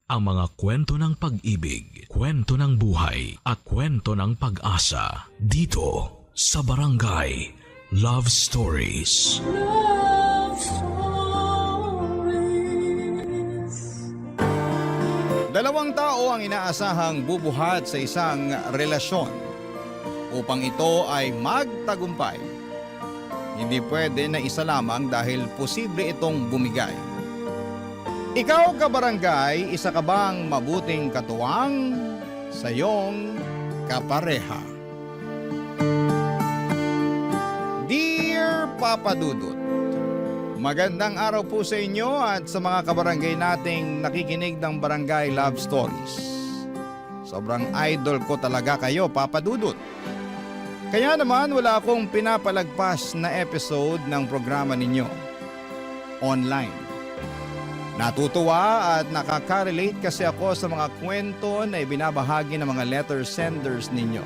ang mga kwento ng pag-ibig, kwento ng buhay at kwento ng pag-asa dito sa Barangay Love Stories. Love Stories. Dalawang tao ang inaasahang bubuhat sa isang relasyon upang ito ay magtagumpay. Hindi pwede na isa lamang dahil posible itong bumigay. Ikaw kabarangay, isa ka bang mabuting katuwang sa iyong kapareha? Dear Papa Dudut, magandang araw po sa inyo at sa mga kabarangay nating nakikinig ng Barangay Love Stories. Sobrang idol ko talaga kayo, Papa Dudut. Kaya naman wala akong pinapalagpas na episode ng programa ninyo online. Natutuwa at nakaka-relate kasi ako sa mga kwento na ibinabahagi ng mga letter senders ninyo.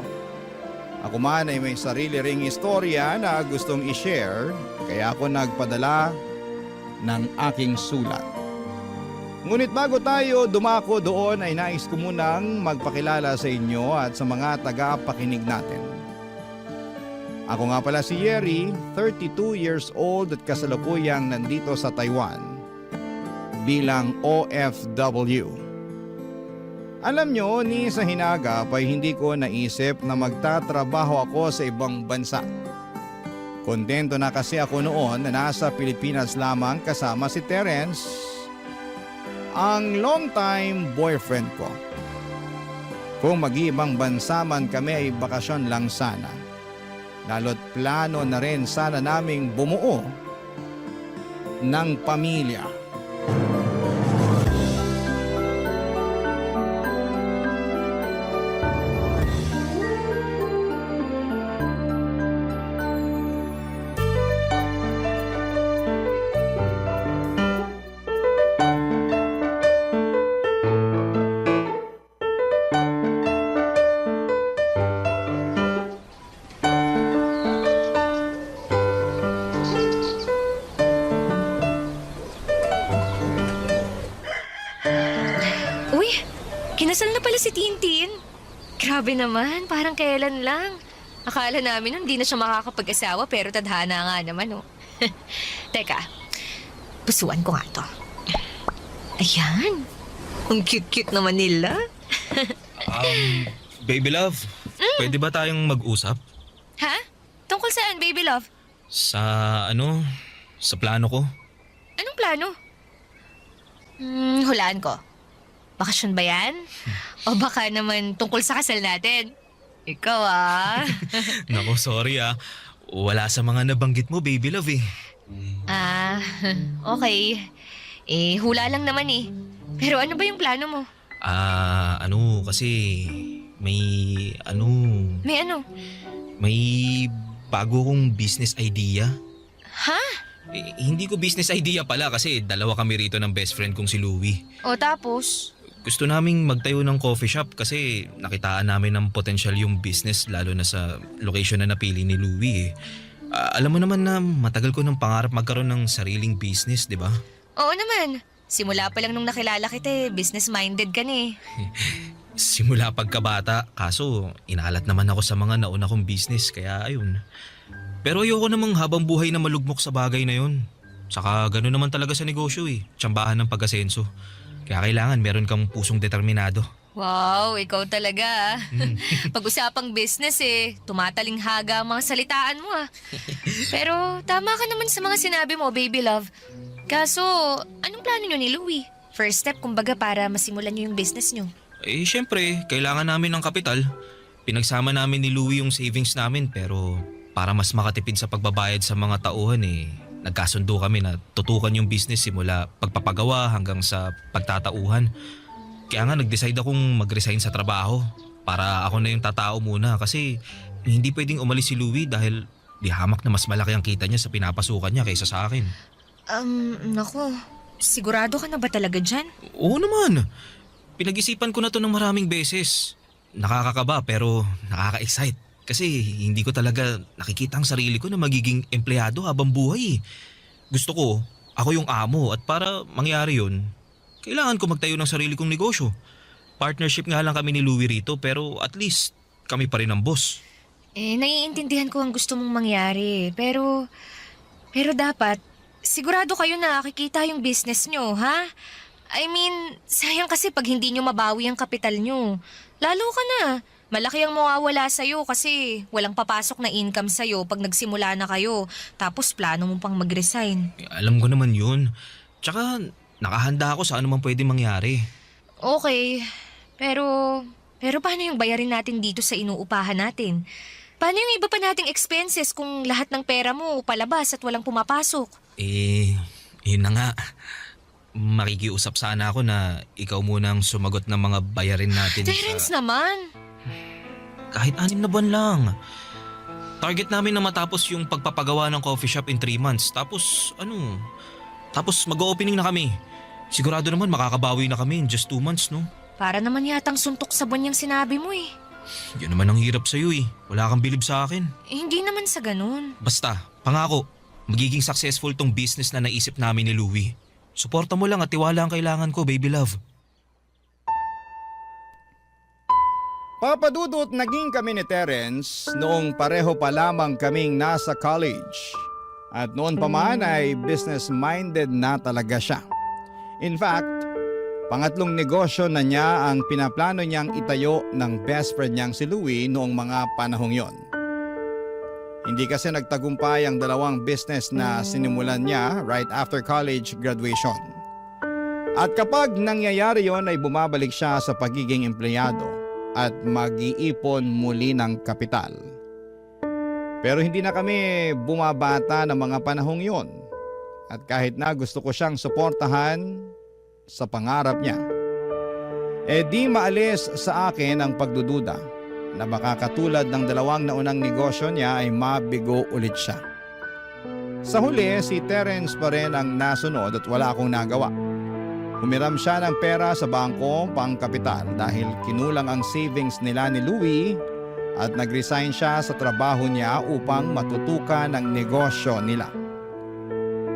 Ako man ay may sarili ring istorya na gustong i-share, kaya ako nagpadala ng aking sulat. Ngunit bago tayo dumako doon ay nais ko munang magpakilala sa inyo at sa mga taga-pakinig natin. Ako nga pala si Yeri, 32 years old at kasalukuyang nandito sa Taiwan bilang OFW. Alam nyo, ni sa hinagap ay hindi ko naisip na magtatrabaho ako sa ibang bansa. Kontento na kasi ako noon na nasa Pilipinas lamang kasama si Terence, ang long-time boyfriend ko. Kung mag-iibang bansa man kami ay bakasyon lang sana. Lalo't plano na rin sana naming bumuo ng pamilya. Kinasal na pala si Tintin. Grabe naman, parang kailan lang. Akala namin hindi na siya makakapag-asawa pero tadhana nga naman, oh. Teka, pusuan ko nga to. Ayan, ang cute-cute naman nila. Baby love, pwede ba tayong mag-usap? Ha? Tungkol saan, baby love? Sa plano ko. Anong plano? Hulaan ko. Bakasyon ba yan? O baka naman tungkol sa kasal natin? Ikaw Nako, sorry Wala sa mga nabanggit mo, baby love eh. Okay. Hula lang naman eh. Pero ano ba yung plano mo? Kasi may May ano? may bago kong business idea. Ha? Hindi ko business idea pala kasi dalawa kami rito ng best friend kong si Louie. O tapos? Gusto naming magtayo ng coffee shop kasi nakitaan namin ng potential yung business lalo na sa location na napili ni Louie eh. Alam mo naman na matagal ko ng pangarap magkaroon ng sariling business, di ba? Oo naman. Simula pa lang nung nakilala kita business-minded ka na eh. Simula pagkabata, kaso inalat naman ako sa mga nauna kong business kaya ayun. Pero ayoko namang habang buhay na malugmok sa bagay na yun. Saka gano'n naman talaga sa negosyo eh, tsambahan ng pag-asenso. Kaya kailangan meron kang pusong determinado. Wow, ikaw talaga Pag-usapang business tumatalinghaga ang mga salitaan mo Pero tama ka naman sa mga sinabi mo, baby love. Kaso, anong plano nyo ni Louie? First step kumbaga para masimulan nyo yung business nyo. Syempre, kailangan namin ng kapital. Pinagsama namin ni Louie yung savings namin pero para mas makatipid sa pagbabayad sa mga tauhan nagkasundo kami na tutukan yung business simula pagpapagawa hanggang sa pagtatauhan. Kaya nga nag-decide akong mag-resign sa trabaho para ako na yung tatao muna kasi hindi pwedeng umalis si Louie dahil di hamak na mas malaki ang kita niya sa pinapasukan niya kaysa sa akin. Naku, sigurado ka na ba talaga dyan? Oo naman. Pinag-isipan ko na to ng maraming beses. Nakakakaba pero nakaka-excite. Kasi hindi ko talaga nakikita ang sarili ko na magiging empleyado habang buhay. Gusto ko, ako yung amo at para mangyari yun, Kailangan ko magtayo ng sarili kong negosyo. Partnership nga lang kami ni Louie rito pero at least kami pa rin ang boss. Naiintindihan ko ang gusto mong mangyari. Pero dapat, sigurado kayo na kikita yung business nyo, ha? I mean, sayang kasi pag hindi nyo mabawi ang kapital nyo. Lalo ka na. Malaki ang mawawala sa'yo kasi walang papasok na income sa'yo pag nagsimula na kayo. Tapos plano mo pang mag-resign. Alam ko naman yun. Tsaka nakahanda ako sa anumang pwede mangyari. Okay, pero paano yung bayarin natin dito sa inuupahan natin? Paano yung iba pa nating expenses kung lahat ng pera mo palabas at walang pumapasok? Yun na nga. Makikiusap sana ako na ikaw munang sumagot ng mga bayarin natin Terence sa... naman! Kahit 6 na buwan lang. Target namin na matapos yung pagpapagawa ng coffee shop in 3 months. Tapos mag-opening na kami. Sigurado naman makakabawi na kami in just 2 months, no? Para naman yatang suntok sa buwan yung sinabi mo eh. Yun naman ang hirap sa'yo eh. Wala kang bilib sa akin. Hindi naman sa ganun. Basta, pangako, magiging successful tong business na naisip namin ni Louie. Suporta mo lang at tiwala ang kailangan ko, baby love. Papadudot naging kami ni Terence noong pareho pa lamang kaming nasa college. At noon pa man ay business-minded na talaga siya. In fact, pangatlong negosyo na niya ang pinaplano niyang itayo ng best friend niyang si Louie noong mga panahong yon. Hindi kasi nagtagumpay ang dalawang business na sinimulan niya right after college graduation. At kapag nangyayari yon ay bumabalik siya sa pagiging empleyado at mag-iipon muli ng kapital. Pero hindi na kami bumabata ng mga panahong yon. At kahit na gusto ko siyang suportahan sa pangarap niya, di maalis sa akin ang pagdududa na baka katulad ng dalawang naunang negosyo niya ay mabigo ulit siya. Sa huli, si Terence pa rin ang nasunod at wala akong nagawa. Humiram siya ng pera sa bangko pang kapital dahil kinulang ang savings nila ni Louie at nag-resign siya sa trabaho niya upang matutukan ang negosyo nila.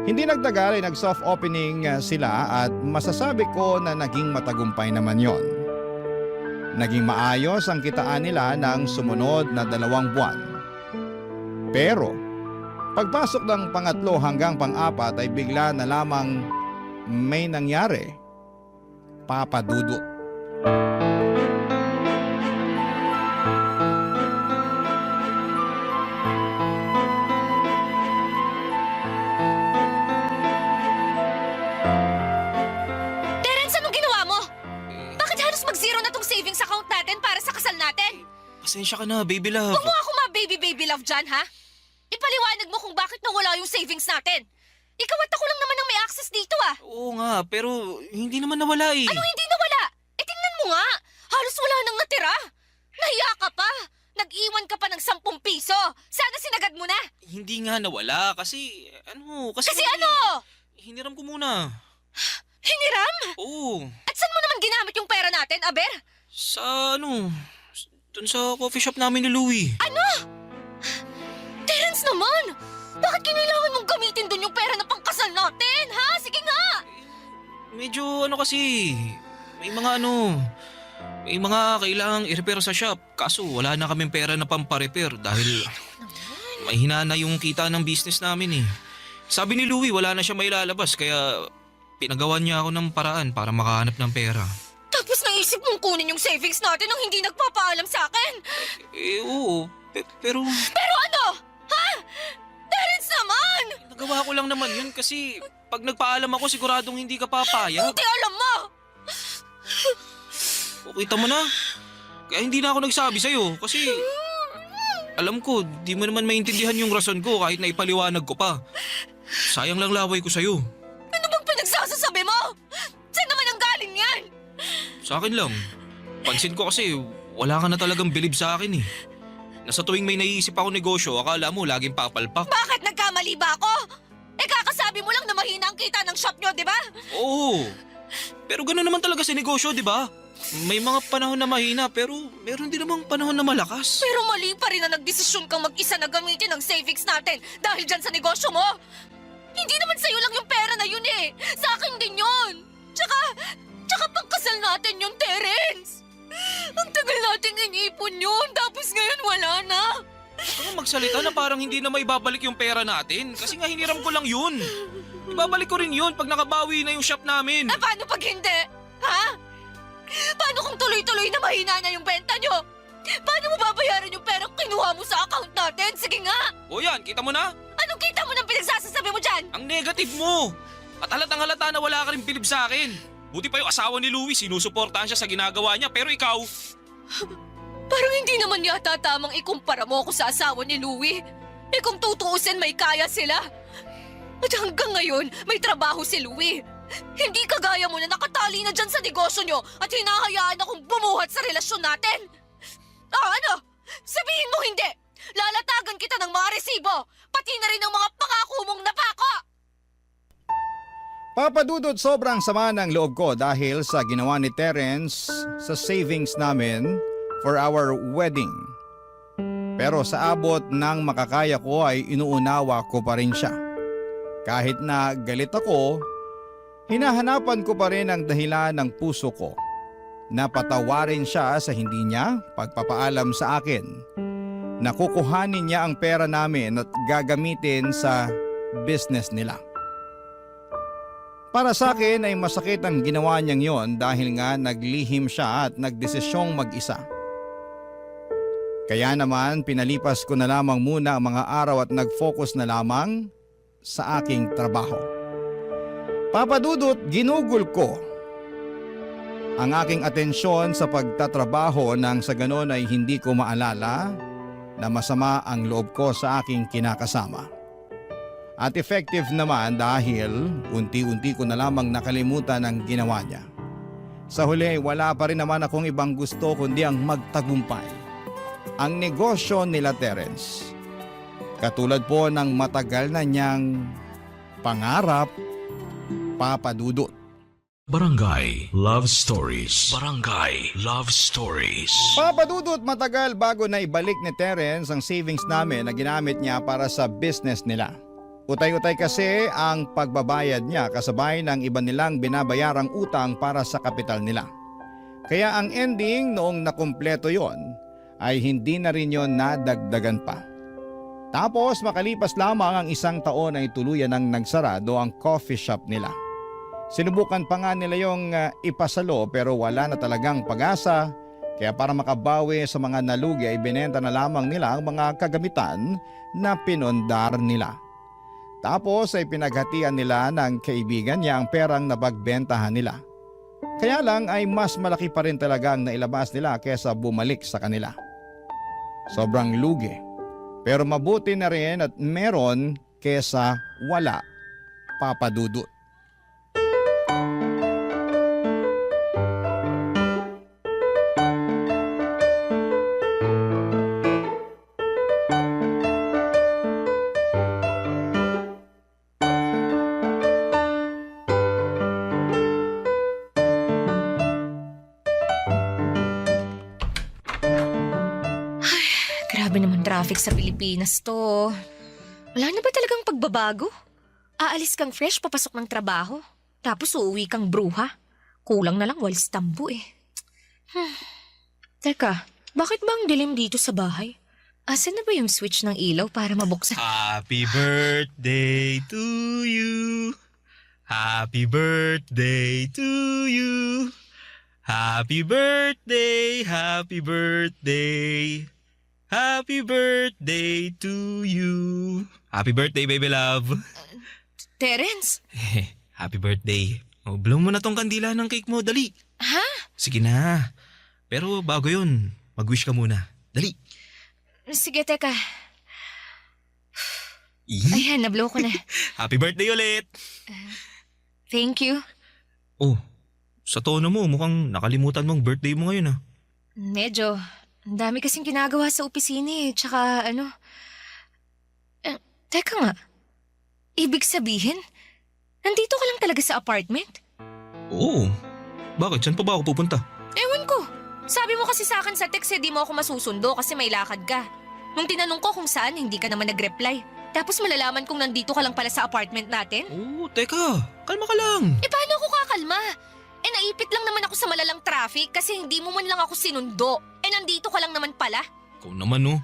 Hindi nagtagal ay nag-soft opening sila at masasabi ko na naging matagumpay naman yon. Naging maayos ang kitaan nila ng sumunod na 2 buwan. Pero pagpasok ng pangatlo hanggang pang-4 ay bigla na lamang may nangyari. Papadudot. Terence, anong ginawa mo? Bakit halos mag-zero na tong savings account natin para sa kasal natin? Pasensya ka na, baby love. Huwag mo ako ma-baby love dyan, ha? Ipaliwanag mo kung bakit nawala yung savings natin. Ikaw at ako lang naman ang may access dito, ah. Oo nga, pero hindi naman nawala eh. Ano hindi nawala? Tingnan mo nga. Halos wala nang natira. Nahiya ka pa. Nag-iwan ka pa ng 10 piso. Sana sinagad mo na. Hindi nga nawala kasi Kasi ano? Hiniram ko muna. Hiniram? Oo. At saan mo naman ginamit yung pera natin, Aber? Sa dun sa coffee shop namin ni Louie. Terence naman! Bakit kinailangan mong gamitin dun yung pera na pangkasal natin, ha? Sige nga! Medyo kasi, may mga kailangang i-repair sa shop. Kaso wala na kaming pera na pampa-repair dahil may hinana yung kita ng business namin eh. Sabi ni Louie wala na siya mailalabas kaya pinagawan niya ako ng paraan para makahanap ng pera. Tapos naisip mong kunin yung savings natin nang hindi nagpapaalam sa akin? Oo, pero... Pero ano? Ha? Terence naman! Nagawa ko lang naman yun kasi pag nagpaalam ako siguradong hindi ka papayag. Hindi alam mo! O kita mo na. Kaya hindi na ako nagsabi sa'yo kasi alam ko di mo naman maintindihan yung rason ko kahit na ipaliwanag ko pa. Sayang lang laway ko sa'yo. Ano bang pinagsasasabi mo? Saan naman ang galing yan? Sa akin lang. Pansin ko kasi wala ka na talagang bilib sa akin eh. Nasa tuwing may naiisip ako negosyo, akala mo laging papalpak. Bakit nagkamali ba ako? Kakasabi mo lang na mahina ang kita ng shop nyo, di ba? Oo. Pero gano'n naman talaga sa negosyo, di ba? May mga panahon na mahina pero meron din namang panahon na malakas. Pero mali pa rin na nagdesisyon kang mag-isa na gamitin ang savings natin dahil dyan sa negosyo mo. Hindi naman sa'yo lang yung pera na yun eh. Sa akin din yun. Tsaka pagkasal natin yung Terence! Ang tagal nating inipon yun, tapos ngayon wala na. Ano magsalita na parang hindi na maibabalik yung pera natin? Kasi nga hiniram ko lang yun. Ibabalik ko rin yun pag nakabawi na yung shop namin. Paano pag hindi? Ha? Paano kung tuloy-tuloy na mahina na yung benta nyo? Paano mo babayaran yung perang kinuha mo sa account natin? Sige nga! O yan, kita mo na? Anong kita mo ng pinagsasasabi mo dyan? Ang negative mo. At halatang halata na wala ka rin bilib sa akin. Buti pa yung asawa ni Louie, sinusuportahan siya sa ginagawa niya. Pero ikaw, Parang hindi naman yata tamang ikumpara mo ako sa asawa ni Louie. Eh kung tutuusin may kaya sila. At hanggang ngayon, may trabaho si Louie. Hindi kagaya mo na nakatali na dyan sa negosyo nyo at hinahayaan akong bumuhat sa relasyon natin. Ano? Sabihin mo hindi! Lalatagan kita ng mga resibo, pati na rin ng mga pangako mong napako! Papa Dudut, sobrang sama ng loob ko dahil sa ginawa ni Terence sa savings namin for our wedding. Pero sa abot ng makakaya ko ay inuunawa ko pa rin siya. Kahit na galit ako, hinahanapan ko pa rin ang dahilan ng puso ko na patawarin siya sa hindi niya pagpapaalam sa akin na kukuhanin niya ang pera namin at gagamitin sa business nila. Para sa akin ay masakit ang ginawa niyang yon dahil nga naglihim siya at nagdesisyong mag-isa. Kaya naman pinalipas ko na lamang muna ang mga araw at nag-focus na lamang sa aking trabaho. Papa Dudut, ginugol ko ang aking atensyon sa pagtatrabaho nang sa ganon ay hindi ko maalala na masama ang loob ko sa aking kinakasama. At effective naman dahil unti-unti ko na lamang nakalimutan ang ginawa niya. Sa huli, wala pa rin naman akong ibang gusto kundi ang magtagumpay. Ang negosyo nila Terence. Katulad po ng matagal na niyang pangarap, Papa Dudut. Barangay Love Stories. Barangay Love Stories. Papa Dudut, matagal bago na ibalik ni Terence ang savings namin na ginamit niya para sa business nila. Utay-utay kasi ang pagbabayad niya kasabay ng iba nilang binabayarang utang para sa kapital nila. Kaya ang ending noong nakumpleto yon ay hindi na rin yon nadagdagan pa. Tapos makalipas lamang ang 1 taon ay tuluyan ng nagsarado ang coffee shop nila. Sinubukan pa nga nila yung ipasalo pero wala na talagang pag-asa. Kaya para makabawi sa mga nalugi ay binenta na lamang nila ang mga kagamitan na pinondar nila. Tapos ay pinaghatian nila ng kaibigan niya ang perang napagbentahan nila. Kaya lang ay mas malaki pa rin talaga ang nailabas nila kesa bumalik sa kanila. Sobrang lugi. Pero mabuti na rin at meron kesa wala, Papa Dudut. Grabe naman traffic sa Pilipinas to. Wala na ba talagang pagbabago? Aalis kang fresh papasok ng trabaho. Tapos uuwi kang bruha. Kulang na lang walis tambo eh. Teka, bakit ba ang dilim dito sa bahay? Asan na ba yung switch ng ilaw para mabuksan? Happy birthday to you. Happy birthday to you. Happy birthday, happy birthday. Happy birthday to you. Happy birthday, baby love. Terence? Happy birthday. Oh, blow mo na tong kandila ng cake mo, dali. Ha? Sige na. Pero bago yun, mag-wish ka muna. Dali. Sige, teka. Eh? Ayan, nablow ko na. Happy birthday ulit. Thank you. Oh, sa tono mo, mukhang nakalimutan mong birthday mo ngayon ah. Medyo. Ang dami kasing ginagawa sa opisina eh. Tsaka ano... teka nga. Ibig sabihin, nandito ka lang talaga sa apartment? Oo. Bakit? Saan pa ba ako pupunta? Ewan ko. Sabi mo kasi sa akin sa text eh, di mo ako masusundo kasi may lakad ka. Nung tinanong ko kung saan, hindi ka naman nag-reply. Tapos malalaman kong nandito ka lang pala sa apartment natin? Oo, teka. Kalma ka lang. Eh paano ako kakalma? Eh naipit lang naman ako sa malalang traffic kasi hindi mo man lang ako sinundo. Eh nandito ka lang naman pala. Ikaw naman no.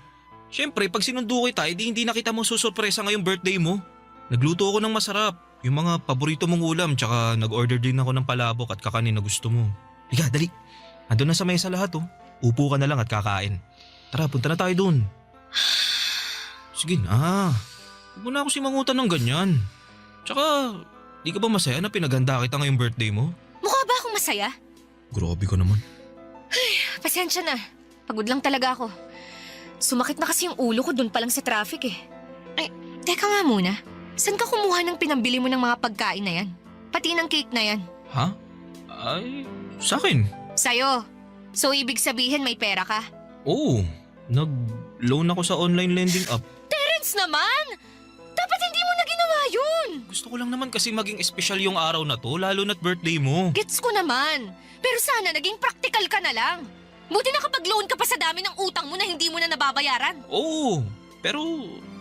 Siyempre, pag sinundo kita, edi hindi na kita mo susurpresa ngayong birthday mo. Nagluto ako ng masarap. Yung mga paborito mong ulam, tsaka nag-order din ako ng palabok at kakanin na gusto mo. Liga, dali. Andun na sa mesa lahat oh. Upo ka na lang at kakain. Tara, punta na tayo dun. Sige na. Huwag mo na ako simangutan ng ganyan. Tsaka, di ka ba masaya na pinaganda kita ngayong birthday mo? Mukha ba akong masaya? Grabe ka naman. Pasensya na. Pagod lang talaga ako. Sumakit na kasi yung ulo ko dun pa lang sa traffic eh. Ay, teka nga muna. Saan ka kumuha ng pinambili mo ng mga pagkain na yan? Pati ng cake na yan. Ha? Ay, sa akin. Sa'yo. So ibig sabihin may pera ka? Oo, nag-loan ako sa online lending app. Terence naman! Dapat hindi mo na ginawa yun! Gusto ko lang naman kasi maging espesyal yung araw na to, lalo na't birthday mo. Gets ko naman. Pero sana naging practical ka na lang. Buti nakapag-loan ka pa sa dami ng utang mo na hindi mo na nababayaran. Oo, pero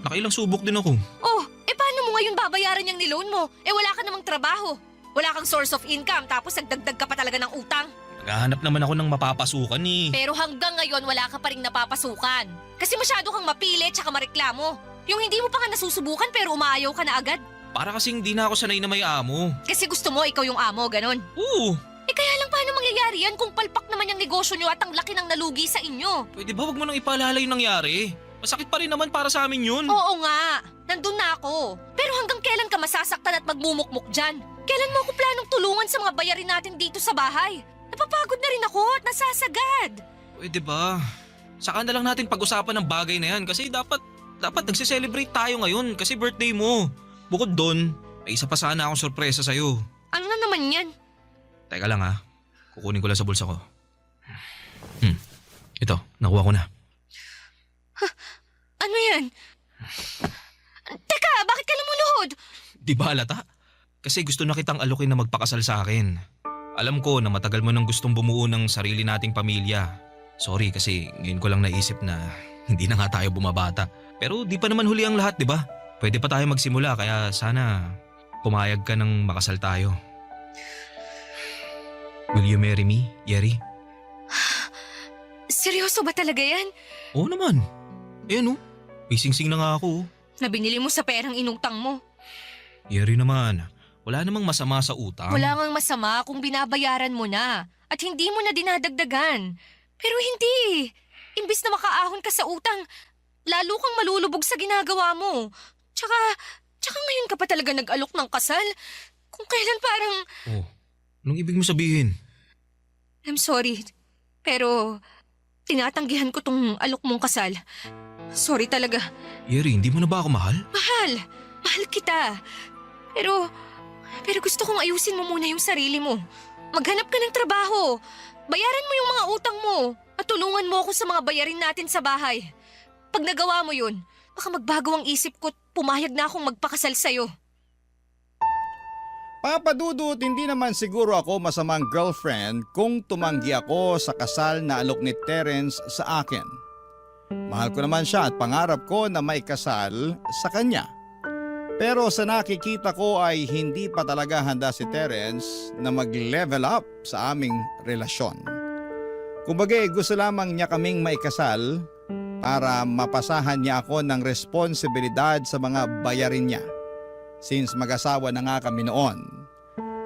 nakailang subok din ako. Oh, paano mo ngayon babayaran yung niloan mo? Wala ka namang trabaho. Wala kang source of income tapos nagdagdag ka pa talaga ng utang. Naghahanap naman ako ng mapapasukan eh. Pero hanggang ngayon wala ka pa rin napapasukan. Kasi masyado kang mapili tsaka mareklamo. Yung hindi mo pa nga nasusubukan pero umaayaw ka na agad. Para kasing di na ako sanay na may amo. Kasi gusto mo ikaw yung amo, ganon. Oo. Kaya lang paano mangyayari yan kung palpak naman yung negosyo nyo at ang laki ng nalugi sa inyo? Pwede ba wag mo nang ipaalala yung nangyari? Masakit pa rin naman para sa amin yun. Oo nga, nandun na ako. Pero hanggang kailan ka masasaktan at magmumukmuk dyan? Kailan mo ako planong tulungan sa mga bayarin natin dito sa bahay? Napapagod na rin ako at nasasagad. Pwede ba? Saka na lang natin pag-usapan ng bagay na yan kasi dapat nagse-celebrate tayo ngayon kasi birthday mo. Bukod doon, may isa pa sana akong sorpresa sa'yo. Ano na naman yan? Teka lang ha, kukunin ko lang sa bulsa ko. Ito, nakuha ko na. Ano yan? Teka, bakit ka lumuluhod? Di ba halata? Kasi gusto na kitang alokin na magpakasal sa akin. Alam ko na matagal mo nang gustong bumuo ng sarili nating pamilya. Sorry kasi ngayon ko lang naisip na hindi na nga tayo bumabata. Pero di pa naman huli ang lahat, di ba? Pwede pa tayo magsimula kaya sana pumayag ka ng makasal tayo. Will you marry me, Yeri? Seryoso ba talaga yan? Oo naman. Ayan oh, may singsing na nga ako oh. Na binili mo sa perang inutang mo. Yeri naman, wala namang masama sa utang. Wala ngang masama kung binabayaran mo na at hindi mo na dinadagdagan. Pero hindi. Imbis na makaahon ka sa utang, lalo kang malulubog sa ginagawa mo. Tsaka ngayon ka pa talaga nag-alok ng kasal. Kung kailan parang... Oh, anong ibig mo sabihin? I'm sorry, pero tinatanggihan ko tong alok mong kasal. Sorry talaga. Yeri, hindi mo na ba ako mahal? Mahal kita. Pero gusto kong ayusin mo muna yung sarili mo. Maghanap ka ng trabaho. Bayaran mo yung mga utang mo at tulungan mo ako sa mga bayarin natin sa bahay. Pag nagawa mo yun, baka magbago ang isip ko at pumayag na akong magpakasal sa'yo. Papa Dudut, hindi naman siguro ako masamang girlfriend kung tumanggi ako sa kasal na alok ni Terence sa akin. Mahal ko naman siya at pangarap ko na may kasal sa kanya. Pero sa nakikita ko ay hindi pa talaga handa si Terence na mag-level up sa aming relasyon. Kumbaga gusto lamang niya kaming maikasal para mapasahan niya ako ng responsibilidad sa mga bayarin niya. Since mag-asawa na nga kami noon.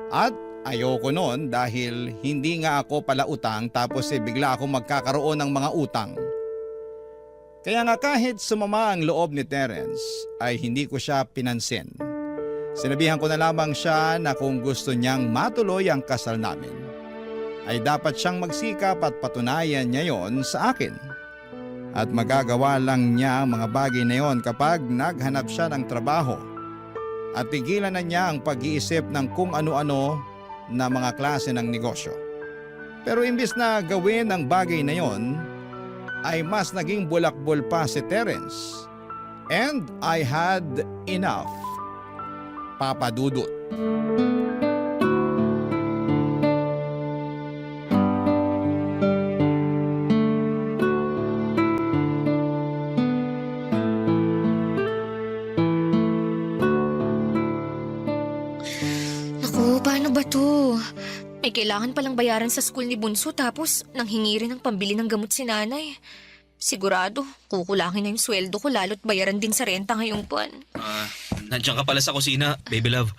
At ayoko noon dahil hindi nga ako pala utang tapos bigla akong magkakaroon ng mga utang. Kaya nga kahit sumama ang loob ni Terence ay hindi ko siya pinansin. Sinabihan ko na lamang siya na kung gusto niyang matuloy ang kasal namin, ay dapat siyang magsikap at patunayan niya yon sa akin. At magagawa lang niya ang mga bagay na yon kapag naghanap siya ng trabaho. At tigilan na niya ang pag-iisip ng kung ano-ano na mga klase ng negosyo. Pero imbis na gawin ang bagay na yon, ay mas naging bulakbol pa si Terence. And I had enough. Papa Dudut. kailangan palang bayaran sa school ni Bunso tapos nanghingi rin ng pambili ng gamot si nanay. Sigurado, kukulangin na yung sweldo ko lalo't bayaran din sa renta ngayong buwan. Nandiyan ka pala sa kusina, baby love.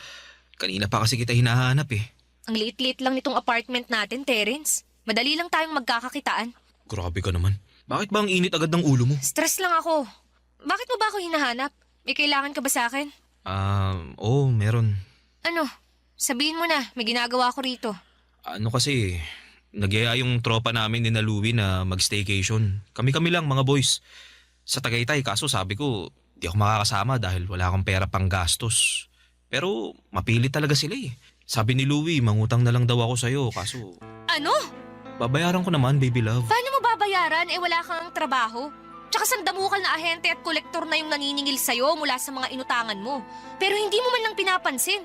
Kanina pa kasi kita hinahanap eh. Ang liit-liit lang nitong apartment natin, Terence. Madali lang tayong magkakakitaan. Grabe ka naman. Bakit ba ang init agad ng ulo mo? Stress lang ako. Bakit mo ba ako hinahanap? May kailangan ka ba sa akin? Oo, meron. Ano? Sabihin mo na, may ginagawa ko rito. Ano kasi, nagyaya yung tropa namin ni na Louie na mag-staycation. Kami-kami lang mga boys. Sa Tagaytay, kaso sabi ko, di ako makakasama dahil wala akong pera pang gastos. Pero mapilit talaga sila eh. Sabi ni Louie, mangutang na lang daw ako sa'yo, kaso Ano? babayaran ko naman, baby love. Paano mo babayaran wala kang trabaho? Tsaka sandamukal na ahente at kolektor na yung naniningil sa'yo mula sa mga inutangan mo. Pero hindi mo man lang pinapansin.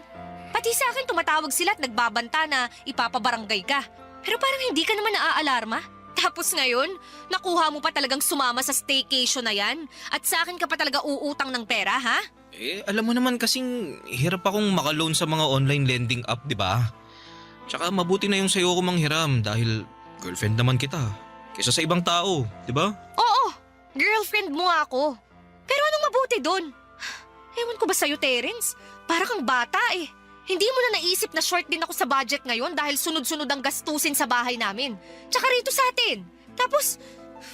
Pati sa akin tumatawag sila at nagbabanta na ipapabarangay ka. Pero parang hindi ka naman naaalarma. Tapos ngayon, nakuha mo pa talagang sumama sa staycation na yan? At sa akin ka pa talaga uutang ng pera, ha? Alam mo naman kasing hirap akong makaloan sa mga online lending app, di ba? Tsaka mabuti na yung sa'yo ko manghiram dahil girlfriend naman kita. Kesa sa ibang tao, di ba? Oo, girlfriend mo ako. Pero anong mabuti doon? Ewan ko ba sa'yo, Terence? Para kang bata eh. Hindi mo na naisip na short din ako sa budget ngayon dahil sunod-sunod ang gastusin sa bahay namin. Tsaka rito sa atin. Tapos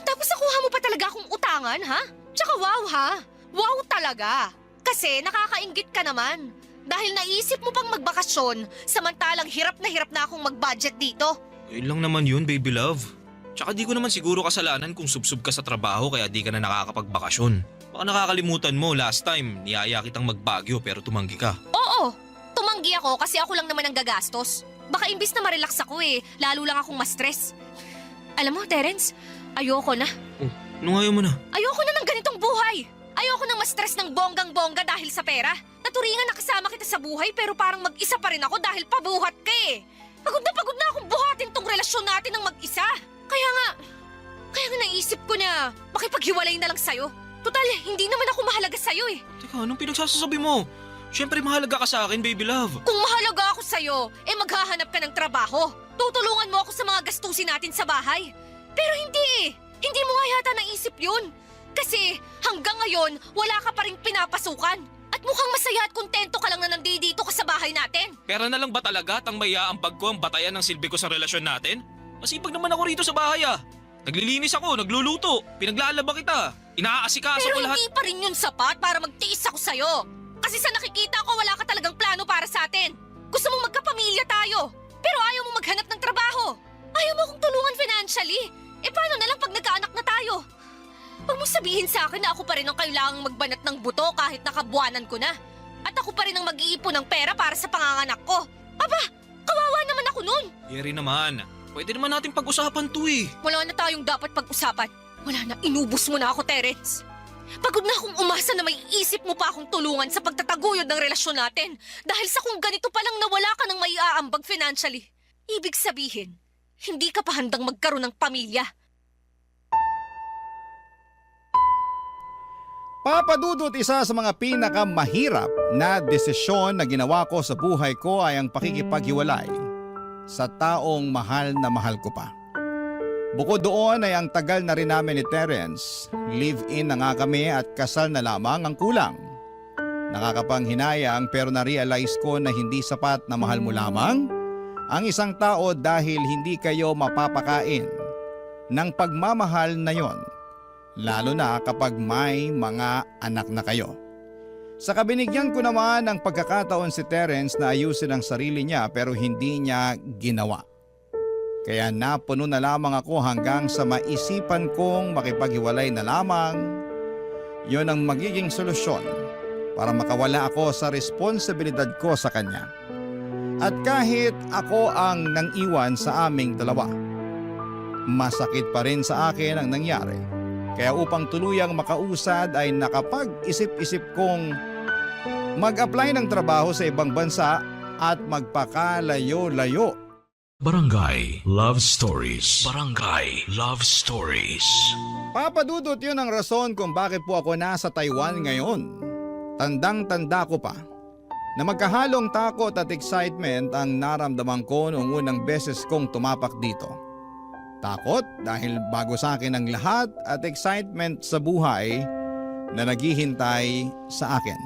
nakuha mo pa talaga akong utangan, ha? Tsaka wow, ha? Wow talaga. Kasi nakakainggit ka naman. Dahil naisip mo pang magbakasyon samantalang hirap na akong mag-budget dito. Yun lang naman yun, baby love. Tsaka di ko naman siguro kasalanan kung subsub ka sa trabaho kaya di ka na nakakapagbakasyon. Baka nakakalimutan mo, last time, niyaya kitang mag-Baguio pero tumanggi ka. Oo, tumanggi ako kasi ako lang naman ang gagastos. Baka imbis na ma-relax ako lalo lang akong ma-stress. Alam mo, Terence, ayoko na. Nung ayaw mo na. Ayoko na ng ganitong buhay. Ayoko nang ma-stress ng bonggang-bongga dahil sa pera. Naturingan na kasama kita sa buhay pero parang mag-isa pa rin ako dahil pabuhat ka eh. Pagod na akong buhatin tong relasyon natin ng mag-isa. Kaya nga naisip ko na makipaghiwalay na lang sa'yo. Total, hindi naman ako mahalaga sa'yo eh. Teka, anong pinagsasabi mo? Siyempre mahalaga ka sa akin, baby love. Kung mahalaga ako sa'yo, maghahanap ka ng trabaho. Tutulungan mo ako sa mga gastusin natin sa bahay. Pero hindi eh. Hindi mo nga yata naisip yun. Kasi hanggang ngayon, wala ka pa rin pinapasukan. At mukhang masaya at kontento ka lang na nandito ka sa bahay natin. Pera na lang ba talaga tang maiaambag ko ang batayan ng silbi ko sa relasyon natin? Masipag naman ako rito sa bahay ah. Naglilinis ako, nagluluto, pinaglalaba kita, inaasikaso Pero ko lahat. hindi pa rin yun sapat para magtiis ako sa'yo. Kasi sa nakikita ko, wala ka talagang plano para sa atin. Gusto mong magkapamilya tayo. Pero ayaw mo maghanap ng trabaho. Ayaw mo akong tulungan financially. Paano na lang pag nagkaanak na tayo? Huwag mo sabihin sa akin na ako pa rin ang kailangang magbanat ng buto kahit nakabuanan ko na. At ako pa rin ang mag-iipon ng pera para sa panganganak ko. Aba, kawawa naman ako nun. Yeri naman, pwede naman natin pag-usapan to eh. Wala na tayong dapat pag-usapan. Wala na, inubos mo na ako, Terence. Pagod na akong umasa na may isip mo pa akong tulungan sa pagtataguyod ng relasyon natin. Dahil sa kung ganito palang nawala ka ng maiaambag financially. Ibig sabihin, hindi ka pa handang magkaroon ng pamilya. Papadudot, isa sa mga pinakamahirap na desisyon na ginawa ko sa buhay ko ay ang pakikipaghiwalay sa taong mahal na mahal ko pa. Bukod doon ay ang tagal na rin namin ni Terence, live-in na nga kami at kasal na lamang ang kulang. Nakakapanghinayang pero na-realize ko na hindi sapat na mahal mo lamang ang isang tao dahil hindi kayo mapapakain ng pagmamahal na yon. Lalo na kapag may mga anak na kayo. Sa kabinigyan ko naman ng pagkakataon si Terence na ayusin ang sarili niya pero hindi niya ginawa. Kaya napuno na lamang ako hanggang sa maisipan kong makipaghiwalay na lamang. Yon ang magiging solusyon para makawala ako sa responsibilidad ko sa kanya. At kahit ako ang nang-iwan sa aming dalawa, masakit pa rin sa akin ang nangyari. Kaya upang tuluyang makausad ay nakapag-isip-isip kong mag-apply ng trabaho sa ibang bansa at magpakalayo-layo. Barangay Love Stories. Barangay Love Stories. Papadudot, yun ang rason kung bakit po ako nasa Taiwan ngayon. Tandang-tanda ko pa Na magkahalong takot at excitement ang naramdaman ko noong unang beses kong tumapak dito. Takot dahil bago sa akin ang lahat at excitement sa buhay na naghihintay sa akin.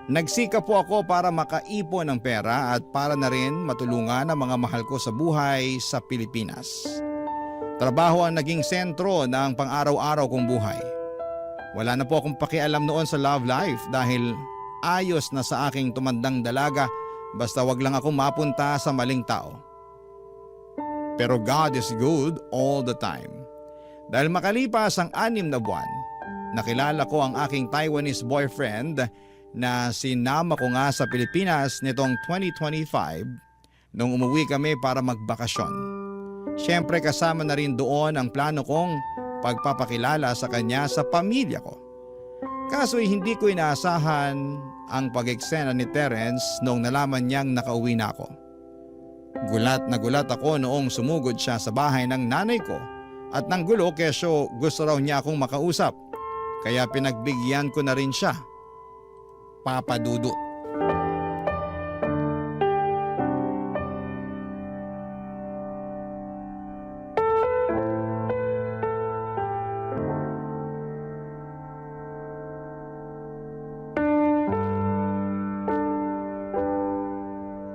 Nagsikap po ako para makaipon ng pera at para na rin matulungan ang mga mahal ko sa buhay sa Pilipinas. Trabaho ang naging sentro ng pang-araw-araw kong buhay. Wala na po akong pakialam noon sa love life dahil ayos na sa aking tumandang dalaga basta wag lang akong mapunta sa maling tao. Pero God is good all the time. Dahil makalipas ang 6 na buwan, nakilala ko ang aking Taiwanese boyfriend na sinama ko nga sa Pilipinas nitong 2025 nung umuwi kami para magbakasyon. Siyempre kasama na rin doon ang plano kong pagpapakilala sa kanya sa pamilya ko. Kaso'y hindi ko inaasahan ang pag-eksena ni Terence nung nalaman niyang nakauwi na ako. Gulat na gulat ako noong sumugod siya sa bahay ng nanay ko at nang gulo kesyo gusto raw niya akong makausap. Kaya pinagbigyan ko na rin siya. Papa Dudut.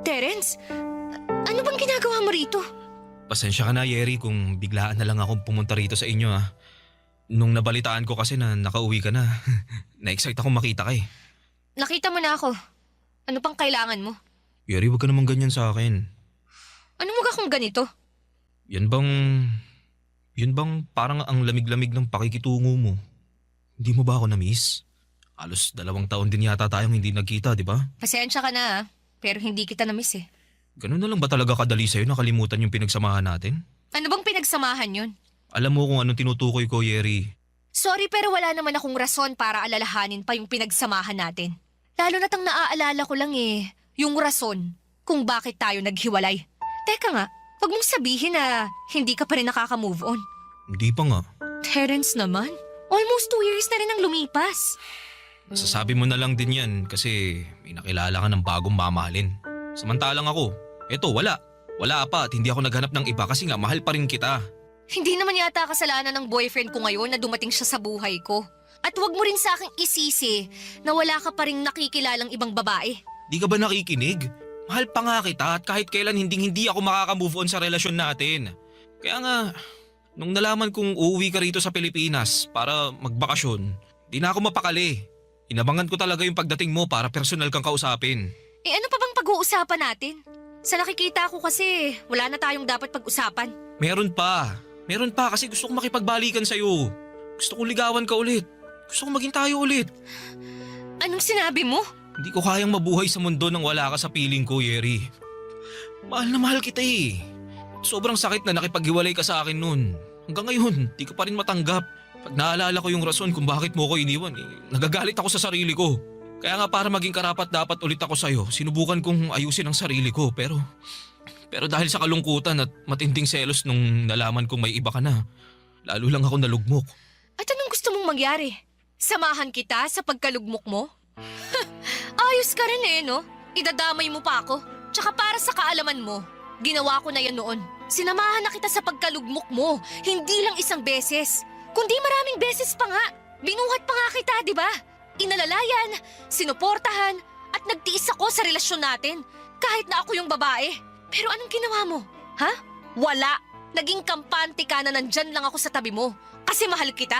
Terence, ano bang ginagawa mo rito? Pasensya ka na, Yeri, kung biglaan na lang akong pumunta rito sa inyo ha. Nung nabalitaan ko kasi na nakauwi ka na, na-excite akong makita ka eh. Nakita mo na ako. Ano pang kailangan mo? Yeri, wag ka naman ganyan sa akin. Ano mo akong ganito? Yan bang parang ang lamig-lamig ng pakikitungo mo? Hindi mo ba ako na-miss? Halos 2 taon din yata tayong hindi nagkita, di ba? Pasensya ka na pero hindi kita na-miss eh. Ganun na lang ba talaga kadali sa'yo nakalimutan yung pinagsamahan natin? Ano bang pinagsamahan yun? Alam mo kung anong tinutukoy ko, Yeri. Sorry pero wala naman akong rason para alalahanin pa yung pinagsamahan natin. Lalo na't ang naaalala ko lang yung rason kung bakit tayo naghiwalay. Teka nga, wag mong sabihin na hindi ka pa rin nakaka-move on. Hindi pa nga. Terence naman, almost 2 years na rin ang lumipas. Sasabi mo na lang din yan kasi may nakilala ka ng bagong mamahalin. Samantalang ako, eto wala. Wala pa at hindi ako naghanap ng iba kasi nga mahal pa rin kita. Hindi naman yata kasalanan ng boyfriend ko ngayon na dumating siya sa buhay ko. At wag mo rin sa akin isisi na wala ka pa rin nakikilalang ibang babae. Di ka ba nakikinig? Mahal pa nga kita at kahit kailan hindi ako makaka-move on sa relasyon natin. Kaya nga, nung nalaman kong uuwi ka rito sa Pilipinas para magbakasyon, di na ako mapakali. Inabangan ko talaga yung pagdating mo para personal kang kausapin. Ano pa bang pag-uusapan natin? Sa nakikita ko kasi, wala na tayong dapat pag-usapan. Meron pa kasi gusto kong makipagbalikan sa'yo. Gusto kong ligawan ka ulit. Gusto kong maging tayo ulit. Anong sinabi mo? Hindi ko kayang mabuhay sa mundo nang wala ka sa piling ko, Yeri. Mahal na mahal kita eh. Sobrang sakit na nakipaghiwalay ka sa akin nun. Hanggang ngayon, di ko pa rin matanggap. Pag naalala ko yung rason kung bakit mo ko iniwan, nagagalit ako sa sarili ko. Kaya nga para maging karapat dapat ulit ako sa'yo, sinubukan kong ayusin ang sarili ko pero dahil sa kalungkutan at matinding selos nung nalaman kong may iba ka na, lalo lang ako nalugmok. At anong gusto mong mangyari? Samahan kita sa pagkalugmok mo? Ayos ka rin no? Idadamay mo pa ako. Tsaka para sa kaalaman mo, ginawa ko na yan noon. Sinamahan na kita sa pagkalugmok mo, hindi lang isang beses. Kundi maraming beses pa nga. Binuhat pa nga kita, di ba? Inalalayan, sinuportahan, at nagtiis ako sa relasyon natin. Kahit na ako yung babae. Pero anong ginawa mo? Ha? Wala. Naging kampante ka na nandyan lang ako sa tabi mo. Kasi mahal kita.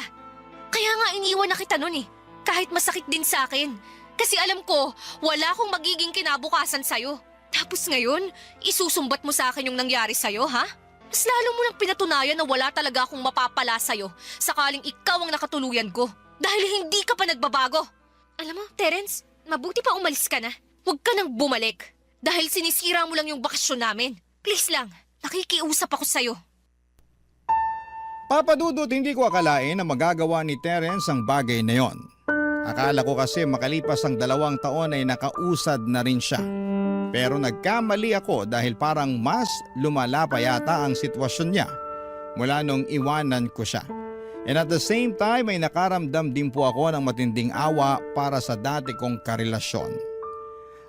Kaya nga iniwan na kita nun Kahit masakit din sa akin. Kasi alam ko, wala akong magiging kinabukasan sa'yo. Tapos ngayon, isusumbat mo sa akin yung nangyari sa'yo, ha? Mas lalo mo nang pinatunayan na wala talaga akong mapapala sa'yo sakaling ikaw ang nakatuluyan ko. Dahil hindi ka pa nagbabago. Alam mo, Terence, mabuti pa umalis ka na. Huwag ka nang bumalik. Dahil sinisira mo lang yung bakasyon namin. Please lang, nakikiusap ako sa'yo. Papa Dudut, hindi ko akalain na magagawa ni Terence ang bagay na yon. Akala ko kasi makalipas ang 2 taon ay nakausad na rin siya. Pero nagkamali ako dahil parang mas lumala pa yata ang sitwasyon niya mula nung iwanan ko siya. And at the same time ay nakaramdam din po ako ng matinding awa para sa dati kong karelasyon.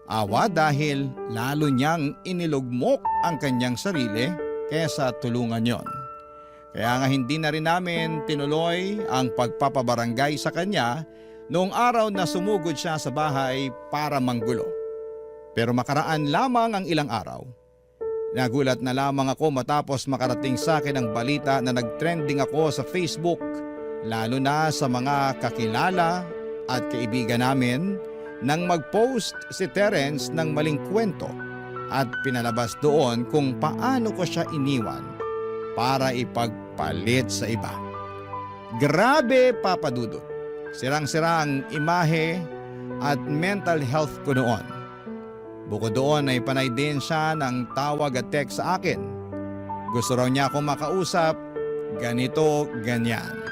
Awa dahil lalo niyang inilugmok ang kanyang sarili kaysa tulungan yon. Kaya nga hindi na rin namin tinuloy ang pagpapabarangay sa kanya noong araw na sumugod siya sa bahay para manggulo. Pero makaraan lamang ang ilang araw. Nagulat na lamang ako matapos makarating sa akin ang balita na nagtrending ako sa Facebook, lalo na sa mga kakilala at kaibigan namin, nang mag-post si Terence ng maling kwento at pinalabas doon kung paano ko siya iniwan para ipagpalit sa iba. Grabe, Papa Dudut. Sirang-sira ang imahe at mental health ko noon. Bukod doon ay panay din siya ng tawag at text sa akin. Gusto raw niya akong makausap, ganito, ganyan.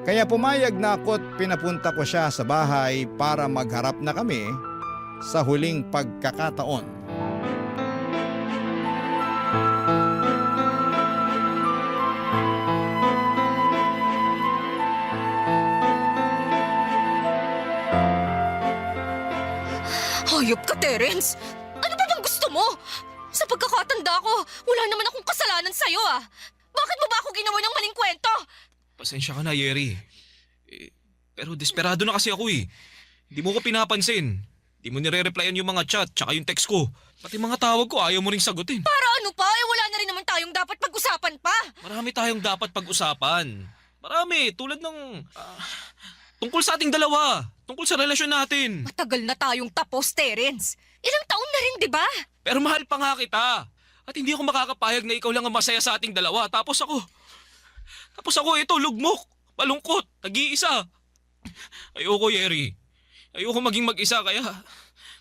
Kaya pumayag na ako't pinapunta ko siya sa bahay para magharap na kami sa huling pagkakataon. Hayop ka, Terence! Ano ba bang gusto mo? Sa pagkakatanda ko, wala naman akong kasalanan sa'yo ah. Bakit mo ba ako ginawa ng maling kwento? Pasensya ka na, Yeri. Pero desperado na kasi ako eh. Hindi mo ko pinapansin. Hindi mo nire-replyan yung mga chat tsaka yung text ko. Pati mga tawag ko ayaw mo ring sagutin. Para ano pa? Eh wala na rin naman tayong dapat pag-usapan pa. Marami tayong dapat pag-usapan. Marami, tulad ng... tungkol sa ating dalawa. Tungkol sa relasyon natin. Matagal na tayong tapos, Terence. Ilang taon na rin, di ba? Pero mahal pa nga kita. At hindi ako makakapayag na ikaw lang ang masaya sa ating dalawa. Tapos ako ito, lugmok, malungkot, nag-iisa. Ayoko, Yeri. Ayoko maging mag-isa kaya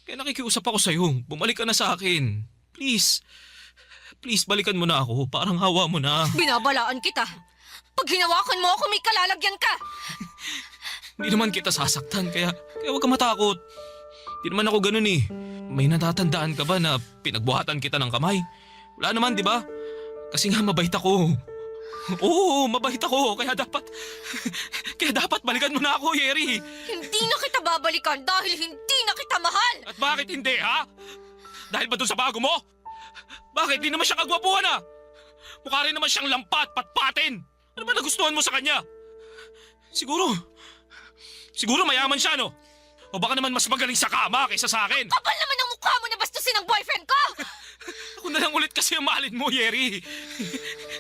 nakikiusap ako sa'yo. Bumalik ka na sa akin. Please. Please, balikan mo na ako. Parang hawa mo na. Binabalaan kita. Pag hinawakan mo ako, may kalalagyan ka. Hindi naman kita sasaktan kaya huwag ka matakot. Hindi naman ako ganun eh. May natatandaan ka ba na pinagbuhatan kita ng kamay? Wala naman, di ba? Kasi nga mabait ako. Oo, mabait ako. Kaya dapat balikan mo na ako, Yeri. Hindi na kita babalikan dahil hindi na kita mahal. At bakit hindi, ha? Dahil ba dun sa bago mo? Bakit? Di naman siya kagwapuhan, ha? Mukha rin naman siyang lampat, patpatin. Ano ba nagustuhan mo sa kanya? Siguro mayaman siya, no? O baka naman mas magaling sa kama kaysa sa akin. Kapal naman ang mukha mo na bastusin ang boyfriend ko! Ako na lang ulit kasi ang mahalin mo, Yeri.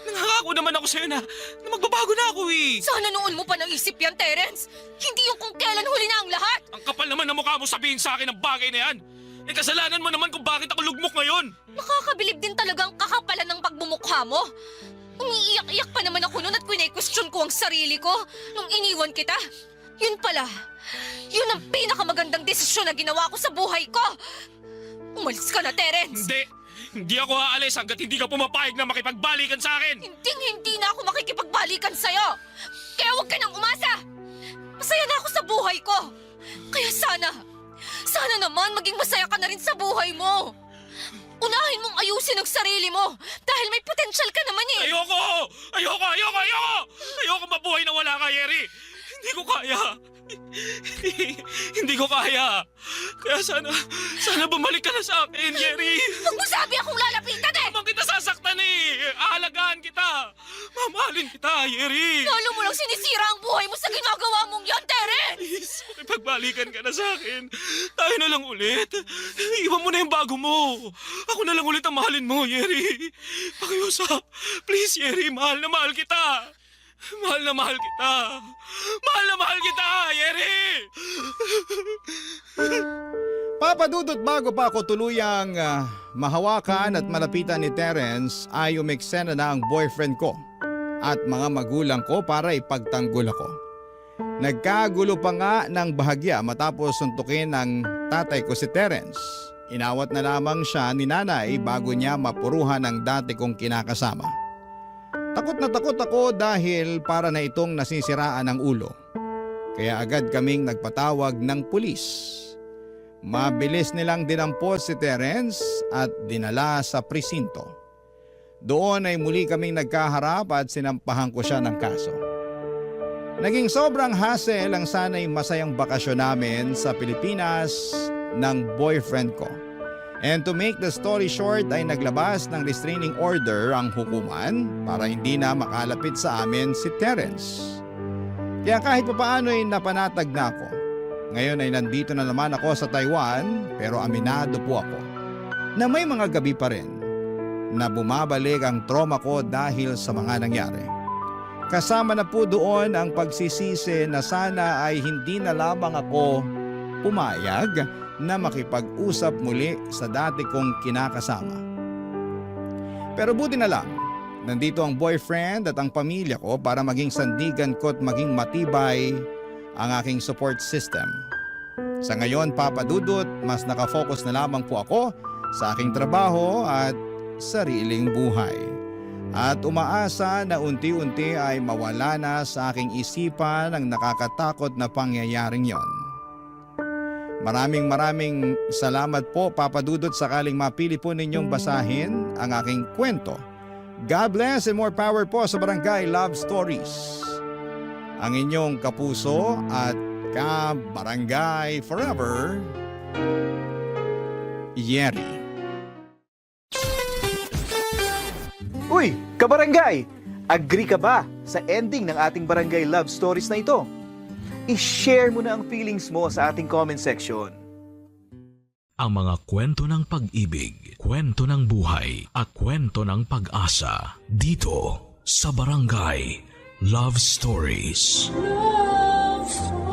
Nangangako naman ako sa'yo na magbabago na ako eh. Sana noon mo pa naisip yan, Terence. Hindi yung kung kailan huli na ang lahat. Ang kapal naman na mukha mo sabihin sa akin ang bagay na yan. Kasalanan mo naman kung bakit ako lugmok ngayon. Nakakabilib din talaga ang kakapalan ng pagbumukha mo. Umiiyak-iyak pa naman ako noon at kwine-question ko ang sarili ko nung iniwan kita. Yun pala, yun ang pinakamagandang desisyon na ginawa ko sa buhay ko. Umalis ka na, Terence. Hindi ako aalis hanggat hindi ka pumapayag na makipagbalikan sa akin. Hindi na ako makikipagbalikan sa'yo. Kaya huwag ka nang umasa. Masaya na ako sa buhay ko. Kaya sana naman maging masaya ka na rin sa buhay mo. Unahin mong ayusin ang sarili mo dahil may potensyal ka naman eh. Ayoko mabuhay na wala ka, Yeri. Hindi ko kaya. Hindi ko kaya. Kaya sana bumalik ka na sa akin, Yeri. Huwag mo sabi akong lalapitan eh! Habang kita sasaktan eh. Aalagaan kita. Mamahalin kita, Yeri. Lalo mo lang sinisira ang buhay mo sa ginagawa mong yan, Terence! Please, makipagbalikan ka na sa akin. Tayo na lang ulit. Iwan mo na yung bago mo. Ako na lang ulit ang mahalin mo, Yeri. Pakiusap. Please, Yeri. Mahal na mahal kita. Mahal na mahal kita. Mahal na mahal kita, Yeri! Papa Dudut, bago pa ako tuluyang mahawakan at malapitan ni Terence ay umeksena na ang boyfriend ko at mga magulang ko para ipagtanggol ako. Nagkagulo pa nga ng bahagya matapos suntukin ng tatay ko si Terence. Inawat na lamang siya ni nanay bago niya mapuruhan ang dati kong kinakasama. Takot na takot ako dahil para na itong nasisiraan ng ulo. Kaya agad kaming nagpatawag ng pulis. Mabilis nilang dinampos si Terence at dinala sa presinto. Doon ay muli kaming nagkaharap at sinampahan ko siya ng kaso. Naging sobrang hassle ang sana'y masayang bakasyon namin sa Pilipinas ng boyfriend ko. And to make the story short ay naglabas ng restraining order ang hukuman para hindi na makalapit sa amin si Terence. Kaya kahit papaano ay napanatag na ako. Ngayon ay nandito na naman ako sa Taiwan pero aminado po ako na may mga gabi pa rin na bumabalik ang trauma ko dahil sa mga nangyari. Kasama na po doon ang pagsisisi na sana ay hindi na lamang ako pumayag na makipag-usap muli sa dati kong kinakasama. Pero buti na lang, nandito ang boyfriend at ang pamilya ko para maging sandigan ko at maging matibay ang aking support system. Sa ngayon, Papa Dudut, mas nakafocus na lamang po ako sa aking trabaho at sariling buhay. At umaasa na unti-unti ay mawala na sa aking isipan ang nakakatakot na pangyayaring yon. Maraming salamat po, Papa Dudut, sakaling mapili po ninyong basahin ang aking kwento. God bless and more power po sa Barangay Love Stories. Ang inyong kapuso at ka-barangay forever, Yeri. Uy, kabarangay! Agree ka ba sa ending ng ating Barangay Love Stories na ito? I-share mo na ang feelings mo sa ating comment section. Ang mga kwento ng pag-ibig, kwento ng buhay at kwento ng pag-asa dito sa Barangay Love Stories. Love Stories.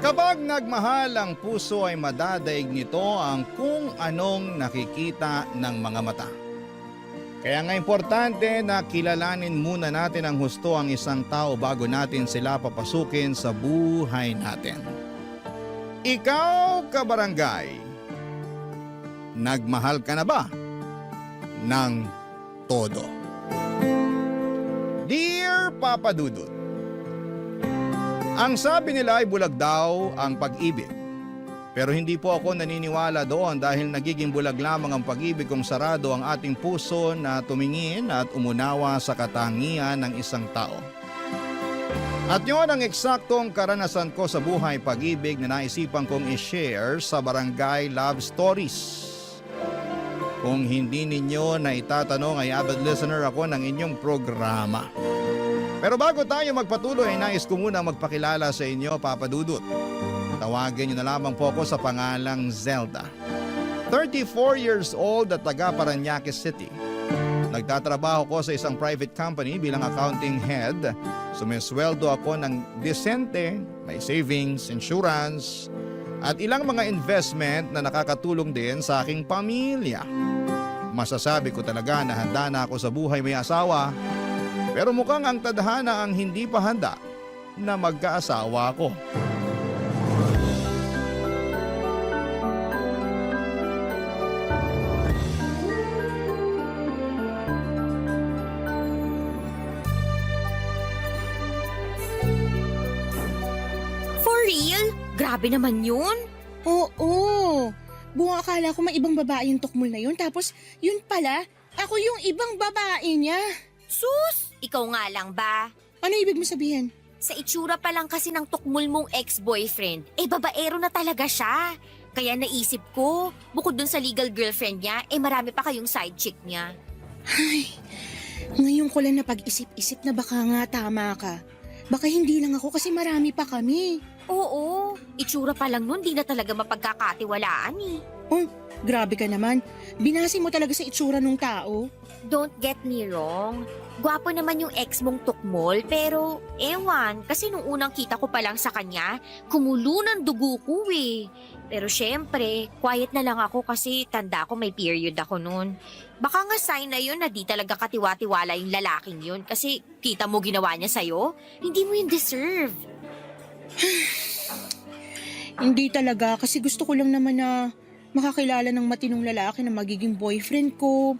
Kapag nagmahal ang puso ay madadaig nito ang kung anong nakikita ng mga mata. Kaya nga importante na kilalanin muna natin ang husto ang isang tao bago natin sila papasukin sa buhay natin. Ikaw, kabarangay, nagmahal ka na ba ng todo? Dear Papa Dudut, ang sabi nila ay bulag daw ang pag-ibig. Pero hindi po ako naniniwala doon dahil nagiging bulag lamang ang pag-ibig kung sarado ang ating puso na tumingin at umunawa sa katangian ng isang tao. At yun ang eksaktong karanasan ko sa buhay pag-ibig na naisipan kong i-share sa Barangay Love Stories. Kung hindi ninyo na itatanong ay avid listener ako ng inyong programa. Pero bago tayo magpatuloy, nais ko muna magpakilala sa inyo, Papa Dudut. Tawagin niyo na lamang po ako sa pangalang Zelda. 34 years old at taga Parañaque City. Nagtatrabaho ko sa isang private company bilang accounting head. Sumisweldo ako ng disente, may savings, insurance, at ilang mga investment na nakakatulong din sa aking pamilya. Masasabi ko talaga na handa na ako sa buhay may asawa, pero mukhang ang tadhana ang hindi pa handa na magkaasawa ako. Real? Grabe naman yun. Oo. Buong akala ko may ibang babae yung tukmol na yun. Tapos, yun pala, ako yung ibang babae niya. Sus! Ikaw nga lang ba? Ano ibig mo sabihin? Sa itsura pa lang kasi ng tukmol mong ex-boyfriend, babaero na talaga siya. Kaya naisip ko, bukod dun sa legal girlfriend niya, marami pa kayong side chick niya. Ay, ngayon ko lang napag-isip-isip na baka nga tama ka. Baka hindi lang ako kasi marami pa kami. Oo, itsura pa lang nun, di na talaga mapagkakatiwalaan eh. Oh, grabe ka naman. Binasi mo talaga sa itsura ng tao. Don't get me wrong. Gwapo naman yung ex mong tukmol, pero ewan, kasi nung unang kita ko pa lang sa kanya, kumulo ng dugo ko eh. Pero syempre, quiet na lang ako kasi tanda ko may period ako noon. Baka nga sign na yun na di talaga katiwa-tiwala yung lalaking yun kasi kita mo ginawa niya sa'yo, hindi mo yun deserve. Hindi talaga kasi gusto ko lang naman na makakilala ng matinong lalaki na magiging boyfriend ko.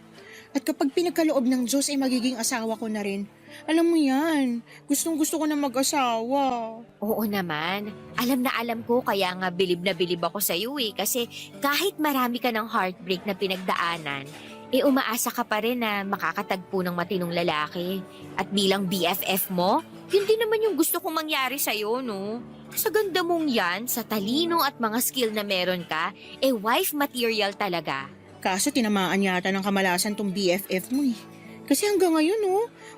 At kapag pinagkaloob ng Diyos ay magiging asawa ko na rin. Alam mo yan, gustong-gusto ko na mag-asawa. Oo naman. Alam na alam ko kaya nga bilib na bilib ako sa iyo eh. Kasi kahit marami ka ng heartbreak na pinagdaanan, umaasa ka pa rin na makakatagpo ng matinong lalaki. At bilang BFF mo, yun din naman yung gusto kong mangyari sa'yo, no? Sa ganda mong yan, sa talino at mga skill na meron ka, wife material talaga. Kaso tinamaan yata ng kamalasan tong BFF mo eh. Kasi hanggang ngayon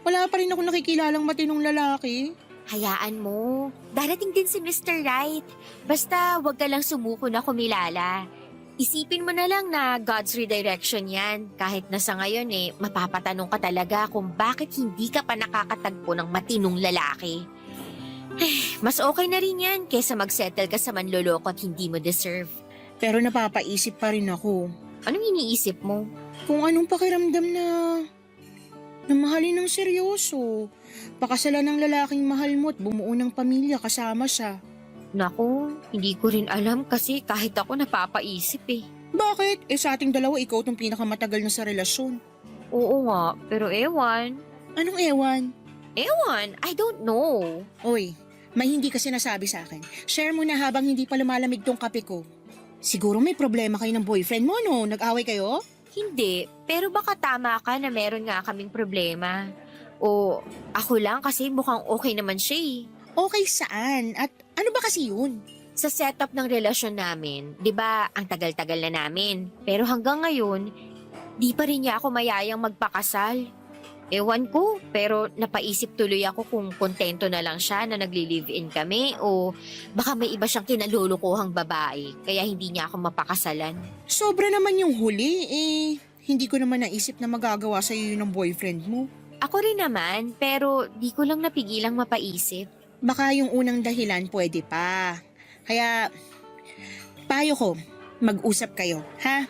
wala pa rin ako nakikilalang matinong lalaki. Hayaan mo, darating din si Mr. Right. Basta wag ka lang sumuko na kumilala. Isipin mo na lang na God's redirection yan. Kahit na sa ngayon mapapatanong ka talaga kung bakit hindi ka pa nakakatagpo ng matinong lalaki. Mas okay na rin yan kesa mag-settle ka sa manloloko at hindi mo deserve. Pero napapaisip pa rin ako. Anong iniisip mo? Kung anong pakiramdam na mahalin ng seryoso. Pakasalan ng lalaking mahal mo at bumuo ng pamilya kasama siya. Naku, hindi ko rin alam kasi kahit ako napapaisip eh. Bakit? Sa ating dalawa ikaw tong pinakamatagal na sa relasyon. Oo nga, pero ewan. Anong ewan? Ewan, I don't know. Oy, may hindi ka sinasabi sa akin. Share mo na habang hindi pa lumalamig tong kape ko. Siguro may problema kayo ng boyfriend mo, no? Nag-away kayo? Hindi, pero baka tama ka na meron nga kaming problema. O ako lang kasi mukhang okay naman siya eh. Okay saan? At ano ba kasi yun? Sa setup ng relasyon namin, di ba ang tagal-tagal na namin. Pero hanggang ngayon, di pa rin niya ako mayayang magpakasal. Ewan ko, pero napaisip tuloy ako kung kontento na lang siya na nagli-live-in kami o baka may iba siyang kinalulukuhang babae kaya hindi niya ako mapakasalan. Sobra naman yung huli Hindi ko naman naisip na magagawa sa'yo yun ng boyfriend mo. Ako rin naman, pero di ko lang napigilang mapaisip. Baka yung unang dahilan pwede pa. Kaya, payo ko, mag-usap kayo, ha?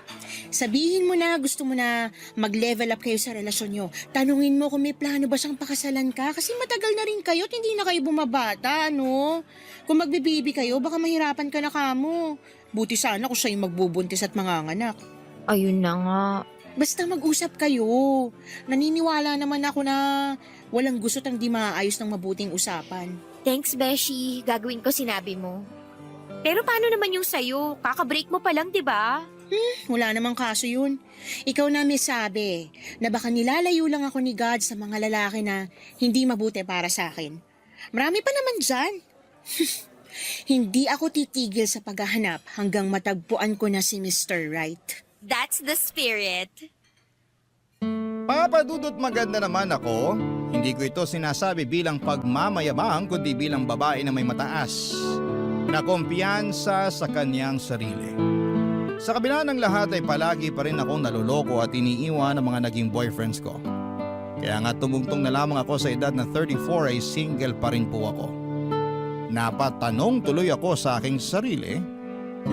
Sabihin mo na gusto mo na mag-level up kayo sa relasyon nyo. Tanungin mo kung may plano ba siyang pakasalan ka kasi matagal na rin kayo at hindi na kayo bumabata, no? Kung magbibibi kayo, baka mahirapan ka na kamo. Buti sana kung siya yung magbubuntis at manganganak. Ayun na nga. Basta mag-usap kayo. Naniniwala naman ako na walang gusto't ang di maayos ng mabuting usapan. Thanks, Beshi. Gagawin ko sinabi mo. Pero paano naman yung sayo? Kaka-break mo pa lang, di ba? Wala namang kaso yun. Ikaw na may sabi na baka nilalayo lang ako ni God sa mga lalaki na hindi mabuti para sa akin. Marami pa naman dyan. Hindi ako titigil sa paghahanap hanggang matagpuan ko na si Mr. Right. That's the spirit. Papadudot maganda naman ako. Hindi ko ito sinasabi bilang pagmamayabang kundi bilang babae na may mataas na kumpiyansa sa kanyang sarili. Sa kabila ng lahat ay palagi pa rin akong naloloko at iniiwan ng mga naging boyfriends ko. Kaya nga tumungtong na lamang ako sa edad na 34 ay single pa rin po ako. Napatanong tuloy ako sa aking sarili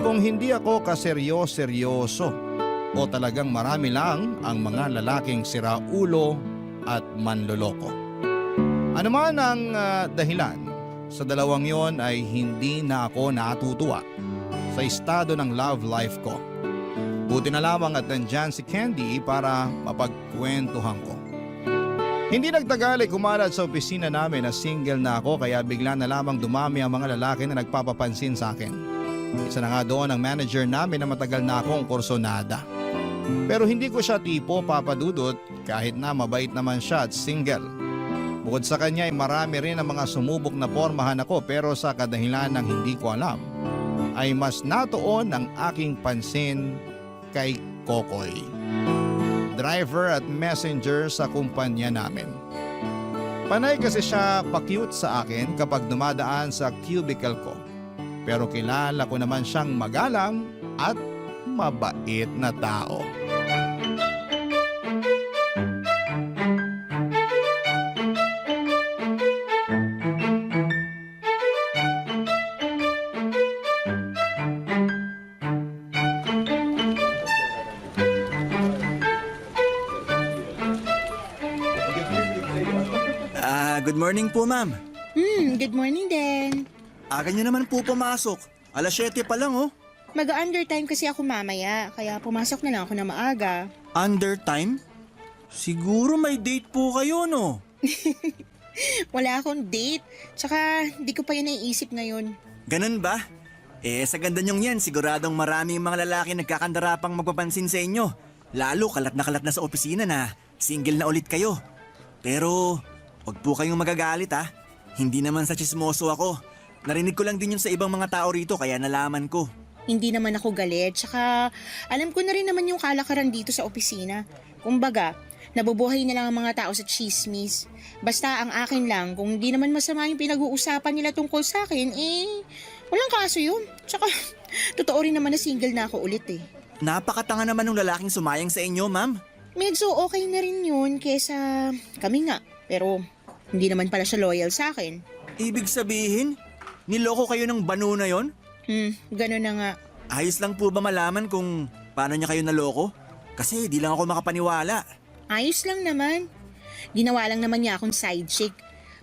kung hindi ako kaseryoso o talagang marami lang ang mga lalaking siraulo at manloloko. Ano man ang dahilan, sa dalawang yon ay hindi na ako natutuwa sa estado ng love life ko. Buti na lamang at nandyan si Candy para mapagkwentuhan ko. Hindi nagtagal ay kumalat sa opisina namin na single na ako kaya bigla na lamang dumami ang mga lalaki na nagpapapansin sa akin. Isa na nga doon ang manager namin na matagal na akong kursonada. Pero hindi ko siya tipo papadudot kahit na mabait naman siya at single. Bukod sa kanya ay marami rin ang mga sumubok na pormahan ako pero sa kadahilan ng hindi ko alam ay mas natuon ang aking pansin kay Kokoy. Driver at messenger sa kumpanya namin. Panay kasi siya pa-cute sa akin kapag dumadaan sa cubicle ko. Pero kilala ko naman siyang magalang at mabait na tao. Good morning po, ma'am. Good morning din. Aga nyo naman po pumasok. Alas 7 pa lang, oh. Mag-undertime kasi ako mamaya, kaya pumasok na lang ako na maaga. Undertime? Siguro may date po kayo, no? Wala akong date, tsaka di ko pa yan naiisip ngayon. Ganun ba? Sa ganda nyong yan, siguradong maraming mga lalaki nagkakandarapang magpapansin sa inyo. Lalo kalat na sa opisina na single na ulit kayo. Pero, wag po kayong magagalit, ha? Hindi naman sa chismoso ako. Narinig ko lang din yun sa ibang mga tao rito kaya nalaman ko. Hindi naman ako galit, tsaka alam ko na rin naman yung kalakaran dito sa opisina. Kumbaga, nabubuhay na lang ang mga tao sa chismis. Basta ang akin lang, kung hindi naman masama yung pinag-uusapan nila tungkol sa akin, walang kaso yun. Tsaka, totoo rin naman na single na ako ulit eh. Napakatanga naman ng lalaking sumayang sa inyo, ma'am. Medyo okay na rin yun kesa kami nga. Pero, hindi naman pala siya loyal sa akin. Ibig sabihin, niloko kayo ng banu na yon? Gano'n na nga. Ayos lang po ba malaman kung paano niya kayo naloko? Kasi di lang ako makapaniwala. Ayos lang naman. Ginawa lang naman niya akong side chick.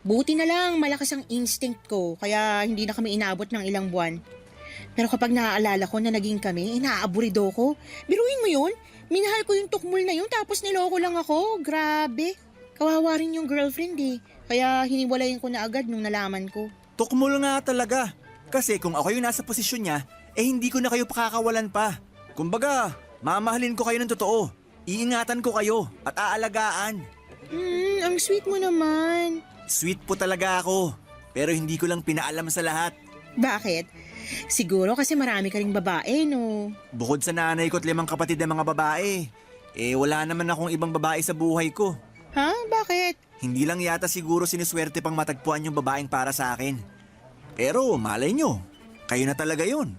Buti na lang malakas ang instinct ko, kaya hindi na kami inabot ng ilang buwan. Pero kapag naaalala ko na naging kami, naaaburido ko. Biruin mo yun? Minahal ko yung tukmul na yun tapos niloko lang ako. Grabe. Kawawa rin yung girlfriend eh. Kaya hiniwalayin ko na agad nung nalaman ko. Tukmol nga talaga. Kasi kung ako yung nasa posisyon niya, hindi ko na kayo pakakawalan pa. Kumbaga, mamahalin ko kayo ng totoo. Iingatan ko kayo at aalagaan. Ang sweet mo naman. Sweet po talaga ako. Pero hindi ko lang pinaalam sa lahat. Bakit? Siguro kasi marami ka ring babae, no? Bukod sa nanay ko at 5 kapatid na mga babae, wala naman akong ibang babae sa buhay ko. Ha? Bakit? Hindi lang yata siguro sinuswerte pang matagpuan yung babaeng para sa akin. Pero malay nyo, kayo na talaga yun.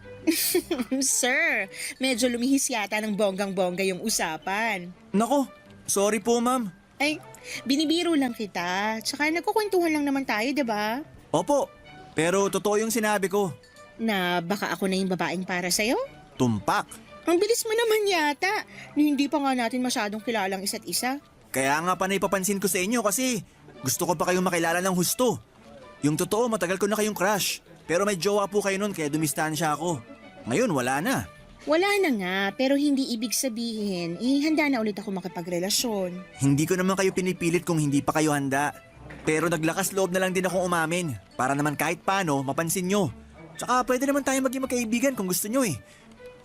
Sir, medyo lumihis yata ng bonggang-bongga yung usapan. Nako, sorry po ma'am. Ay, binibiro lang kita. Tsaka nagkukwentuhan lang naman tayo, 'di ba? Opo, pero totoo yung sinabi ko. Na baka ako na yung babaeng para sa'yo? Tumpak. Ang bilis mo naman yata. Hindi pa nga natin masyadong kilalang isa't isa. Kaya nga panay papansin ko sa inyo kasi gusto ko pa kayong makilala ng husto. Yung totoo, matagal ko na kayong crush. Pero may jowa po kayo nun kaya dumistansya ako. Ngayon, wala na. Wala na nga, pero hindi ibig sabihin, handa na ulit ako makipagrelasyon. Hindi ko naman kayo pinipilit kung hindi pa kayo handa. Pero naglakas loob na lang din akong umamin. Para naman kahit paano, mapansin nyo. Tsaka pwede naman tayo maging magkaibigan kung gusto nyo eh.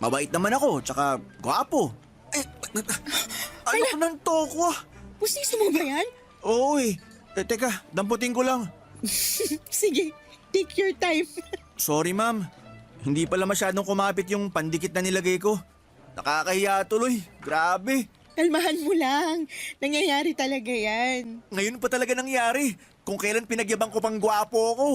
Mabait naman ako, tsaka gwapo. Ayoko ng toko ah. Pustiso mo ba yan? Oo eh. Teka, damputin ko lang. Sige, take your time. Sorry ma'am. Hindi pala masyadong kumapit yung pandikit na nilagay ko. Nakakahiya tuloy. Grabe. Kalmahan mo lang. Nangyayari talaga yan. Ngayon pa talaga nangyari. Kung kailan pinagyabang ko pang gwapo ko.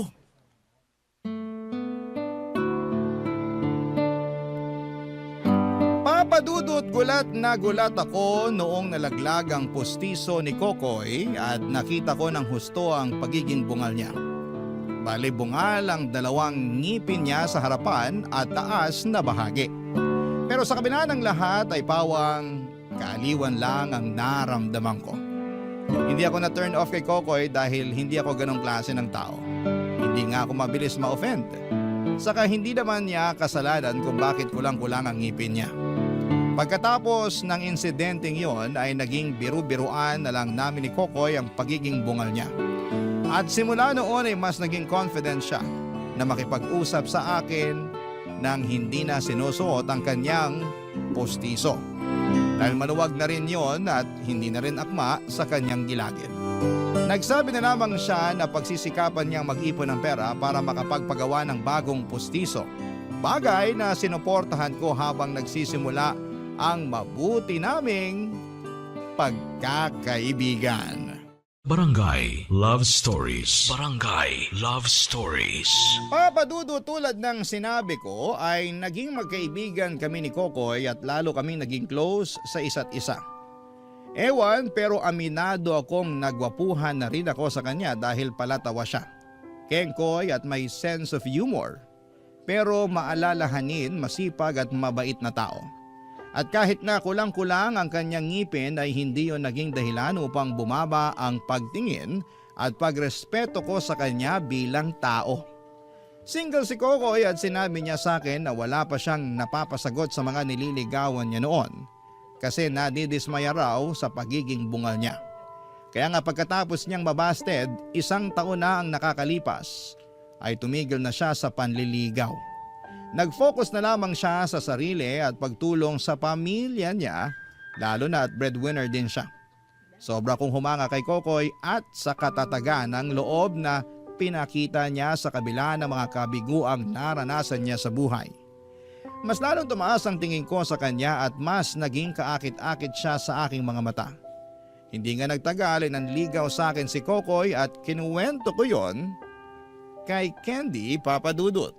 Papadudot gulat na gulat ako noong nalaglag ang pustiso ni Kokoy at nakita ko ng husto ang pagiging bungal niya. Bali bungal ang 2 ngipin niya sa harapan at taas na bahagi. Pero sa kabila ng lahat ay pawang kaaliwan lang ang naramdaman ko. Hindi ako na-turn off kay Kokoy dahil hindi ako ganong klase ng tao. Hindi nga ako mabilis ma-offend. Saka hindi naman niya kasalanan kung bakit kulang-kulang ang ngipin niya. Pagkatapos ng insidenteng yon ay naging biru-biruan na lang namin ni Kokoy ang pagiging bungal niya. At simula noon ay mas naging confident siya na makipag-usap sa akin nang hindi na sinusuot ang kanyang postiso. Dahil maluwag na rin yon at hindi na rin akma sa kanyang gilagid. Nagsabi na lamang siya na pagsisikapan niyang mag-ipon ng pera para makapagpagawa ng bagong postiso. Bagay na sinuportahan ko habang nagsisimula ang mabuti naming pagkakaibigan. Barangay Love Stories. Barangay Love Stories. Papadudo tulad ng sinabi ko ay naging magkaibigan kami ni Kokoy at lalo kaming naging close sa isa't isa. Ewan pero aminado akong nagwapuhan na rin ako sa kanya dahil palatawa siya. Kengkoy at may sense of humor. Pero maalalahanin, masipag at mabait na tao. At kahit na kulang-kulang ang kanyang ngipin ay hindi yon naging dahilan upang bumaba ang pagtingin at pagrespeto ko sa kanya bilang tao. Single si Kokoy at sinabi niya sa akin na wala pa siyang napapasagot sa mga nililigawan niya noon kasi nadidismaya raw sa pagiging bungal niya. Kaya nga pagkatapos niyang mabasted, 1 taon na ang nakakalipas ay tumigil na siya sa panliligaw. Nag-focus na lamang siya sa sarili at pagtulong sa pamilya niya, lalo na at breadwinner din siya. Sobra kong humanga kay Kokoy at sa katatagan ng loob na pinakita niya sa kabila ng mga kabiguang naranasan niya sa buhay. Mas lalong tumaas ang tingin ko sa kanya at mas naging kaakit-akit siya sa aking mga mata. Hindi nga nagtagal ay nanligaw sa akin si Kokoy at kinuwento ko yon kay Candy Papadudut.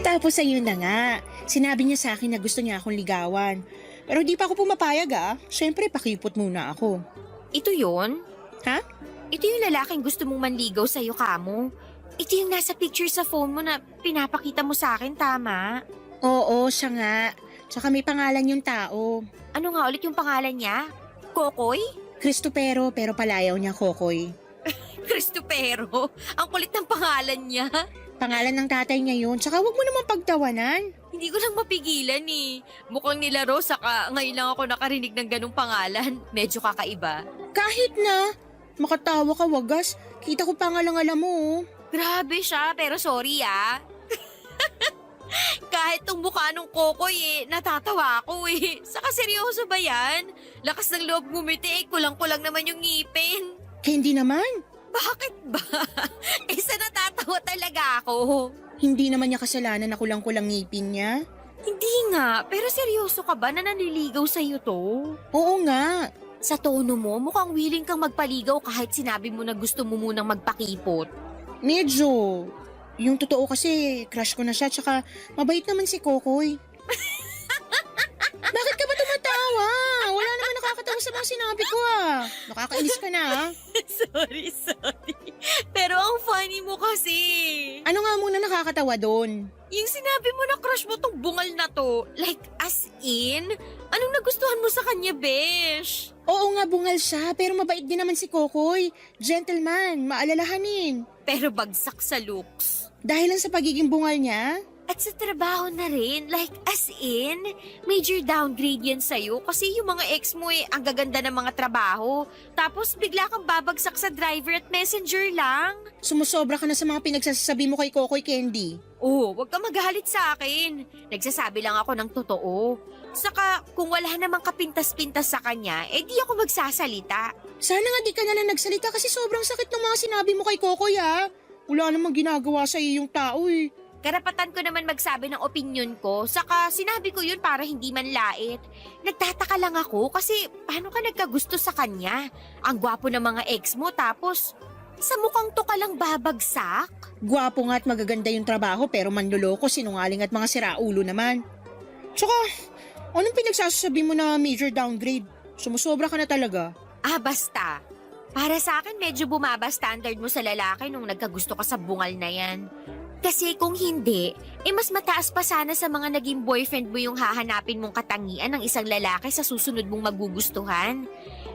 Tapos ayun na nga, sinabi niya sa akin na gusto niya akong ligawan. Pero di pa ako pumapayag Siyempre pakipot muna ako. Ito yon? Ha? Ito yung lalaking gusto mong manligaw sa'yo, kamo. Ito yung nasa picture sa phone mo na pinapakita mo sa akin, tama? Oo, siya nga. Tsaka may pangalan yung tao. Ano nga ulit yung pangalan niya? Kokoy? Cristopero pero palayaw niya Kokoy. Cristopero? Ang kulit ng pangalan niya. Pangalan ng tatay niya yun. Tsaka wag mo naman pagtawanan. Hindi ko lang mapigilan eh. Mukhang nilaro, saka ngayon lang ako nakarinig ng ganung pangalan. Medyo kakaiba. Kahit na. Makatawa ka wagas. Kita ko pangalang-alam mo. Grabe siya, pero sorry Kahit tong mukha nung Kokoy natatawa ako Saka seryoso ba yan? Lakas ng loob ngumiti kulang-kulang naman yung ngipin. Candy naman. Bakit ba? Isa natatawa talaga ako. Hindi naman niya kasalanan na kulang-kulang ngipin niya. Hindi nga, pero seryoso ka ba na nanliligaw sa'yo to? Oo nga. Sa tono mo, mukhang willing kang magpaligaw kahit sinabi mo na gusto mo munang magpakipot. Medyo. Yung totoo kasi, crush ko na siya, tsaka mabait naman si Kokoy. Bakit ka ba tumatawa? Wala naman nakakatawa sa mga sinabi ko Nakakainis ka na Sorry. Pero ang funny mo kasi. Ano nga muna nakakatawa doon? Yung sinabi mo na crush mo tong bungal na to, like as in? Anong nagustuhan mo sa kanya, besh? Oo nga, bungal siya, pero mabait din naman si Kokoy. Gentleman, maalalahanin. Pero bagsak sa looks. Dahil lang sa pagiging bungal niya? At sa trabaho na rin, like as in, major downgrade yan sa'yo kasi yung mga ex mo ang gaganda ng mga trabaho. Tapos bigla kang babagsak sa driver at messenger lang. Sumusobra ka na sa mga pinagsasabi mo kay Kokoy, Candy. Oh, wag ka magalit sa akin. Nagsasabi lang ako ng totoo. Saka kung wala namang kapintas-pintas sa kanya, di ako magsasalita. Sana nga di ka na lang nagsalita kasi sobrang sakit ng mga sinabi mo kay Kokoy Wala namang ginagawa sa iyo yung tao Karapatan ko naman magsabi ng opinion ko, saka sinabi ko yun para hindi man lait. Nagtataka lang ako kasi paano ka nagkagusto sa kanya? Ang gwapo ng mga ex mo tapos sa mukhang to ka lang babagsak? Gwapo nga at magaganda yung trabaho pero manloloko, sinungaling at mga siraulo naman. Tsaka, anong pinagsasabi mo na major downgrade? Sumusobra ka na talaga. Basta. Para sa akin medyo bumaba standard mo sa lalaki nung nagkagusto ka sa bungal na yan. Kasi kung hindi, mas mataas pa sana sa mga naging boyfriend mo yung hahanapin mong katangian ng isang lalaki sa susunod mong magugustuhan.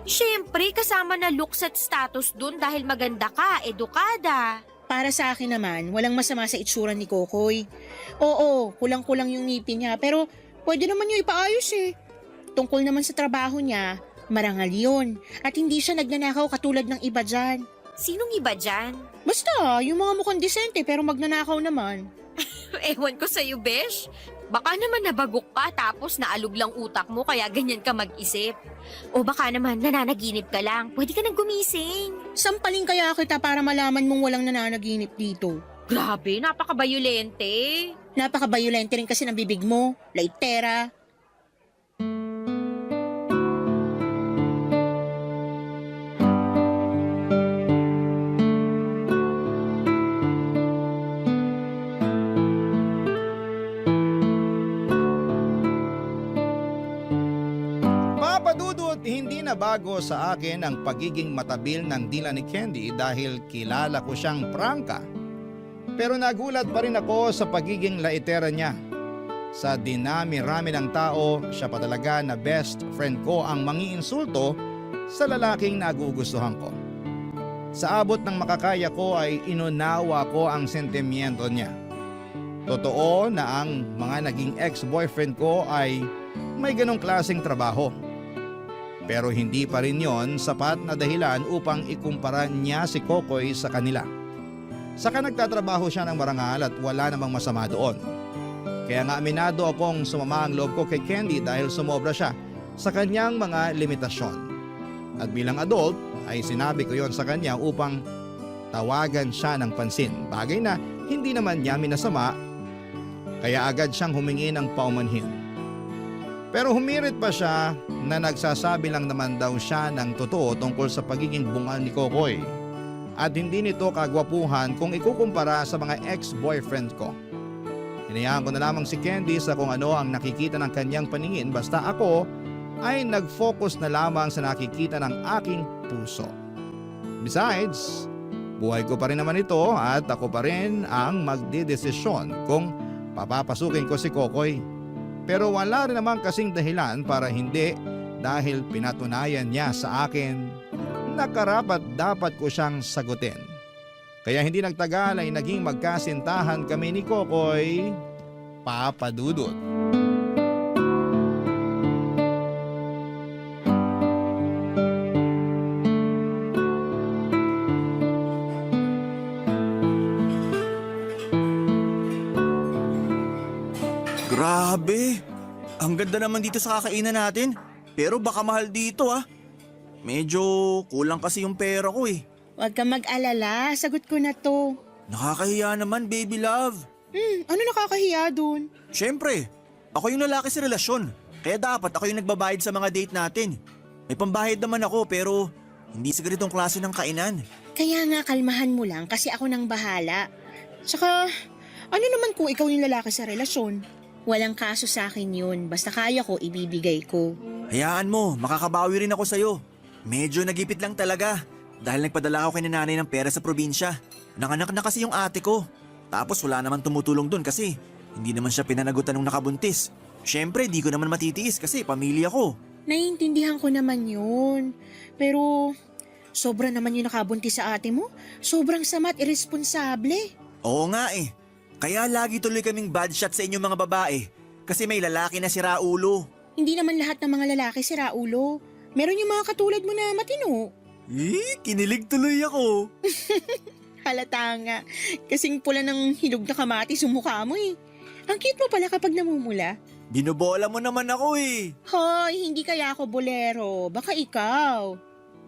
Siyempre, kasama na looks at status dun dahil maganda ka, edukada. Para sa akin naman, walang masama sa itsura ni Kokoy. Oo, kulang-kulang yung ngipin niya pero pwede naman yung ipaayos Tungkol naman sa trabaho niya, marangal yun. At hindi siya nagnanakaw katulad ng iba dyan. Sinong iba dyan? Basta, yung mga mukhang disente pero magnanakaw naman. Ewan ko sa'yo, besh. Baka naman nabagok ka tapos naalog lang utak mo kaya ganyan ka mag-isip. O baka naman nananaginip ka lang. Pwede ka nang gumising. Sampaling kaya kita para malaman mong walang nananaginip dito. Grabe, napaka-bayolente. Napaka-violente rin kasi ng bibig mo. Laitera. Papadudot, hindi na bago sa akin ang pagiging matabil ng dila ni Candy dahil kilala ko siyang prangka. Pero nagulat pa rin ako sa pagiging laitera niya. Sa dinami-rami ng tao, siya pa talaga na best friend ko ang mangiinsulto sa lalaking nagugustuhan ko. Sa abot ng makakaya ko ay inunawa ko ang sentimiento niya. Totoo na ang mga naging ex-boyfriend ko ay may ganong klaseng trabaho. Pero hindi pa rin yon sapat na dahilan upang ikumpara niya si Kokoy sa kanila. Saka nagtatrabaho siya ng marangal at wala namang masama doon. Kaya nga aminado akong sumama ang loob ko kay Candy dahil sumobra siya sa kanyang mga limitasyon. At bilang adult ay sinabi ko yon sa kanya upang tawagan siya ng pansin. Bagay na hindi naman niya minasama, kaya agad siyang humingi ng paumanhin. Pero humirit pa siya na nagsasabi lang naman daw siya ng totoo tungkol sa pagiging bungal ni Kokoy. At hindi nito kagwapuhan kung ikukumpara sa mga ex-boyfriend ko. Hinayaan ko na lamang si Candy sa kung ano ang nakikita ng kanyang paningin basta ako ay nag-focus na lamang sa nakikita ng aking puso. Besides, buhay ko pa rin naman ito at ako pa rin ang magdidesisyon kung papapasukin ko si Kokoy. Pero wala rin naman kasing dahilan para hindi dahil pinatunayan niya sa akin na karapat dapat ko siyang sagutin. Kaya hindi nagtagal ay naging magkasintahan kami ni Kokoy, Papa Dudut. Grabe! Ang ganda naman dito sa kakainan natin. Pero baka mahal dito ah. Medyo kulang kasi yung pera ko eh. Huwag ka mag-alala, sagot ko na to. Nakakahiya naman, baby love. Ano nakakahiya dun? Siyempre, ako yung lalaki sa relasyon. Kaya dapat ako yung nagbabayad sa mga date natin. May pambayad naman ako pero hindi sa ganitong klase ng kainan. Kaya nga kalmahan mo lang kasi ako nang bahala. Tsaka, ano naman kung ikaw yung lalaki sa relasyon? Walang kaso sa akin yun, basta kaya ko, ibibigay ko. Hayaan mo, makakabawi rin ako sa'yo. Medyo nagipit lang talaga. Dahil nagpadala ako kay nanay ng pera sa probinsya. Nanganak na kasi yung ate ko. Tapos wala naman tumutulong dun kasi hindi naman siya pinanagutan nung nakabuntis. Siyempre, di ko naman matitiis kasi pamilya ko. Naiintindihan ko naman yun. Pero, sobra naman yung nakabuntis sa ate mo. Sobrang sama at irresponsable. Oo nga eh. Kaya lagi tuloy kaming bad shot sa inyong mga babae. Kasi may lalaki na si Raulo. Hindi naman lahat ng mga lalaki si Raulo. Meron yung mga katulad mo na matino. Kinilig tuloy ako. Halata nga. Kasing pula ng hinog na kamatis yung mukha mo eh. Ang cute mo pala kapag namumula. Binubola mo naman ako eh. Hoy, hindi kaya ako bolero. Baka ikaw.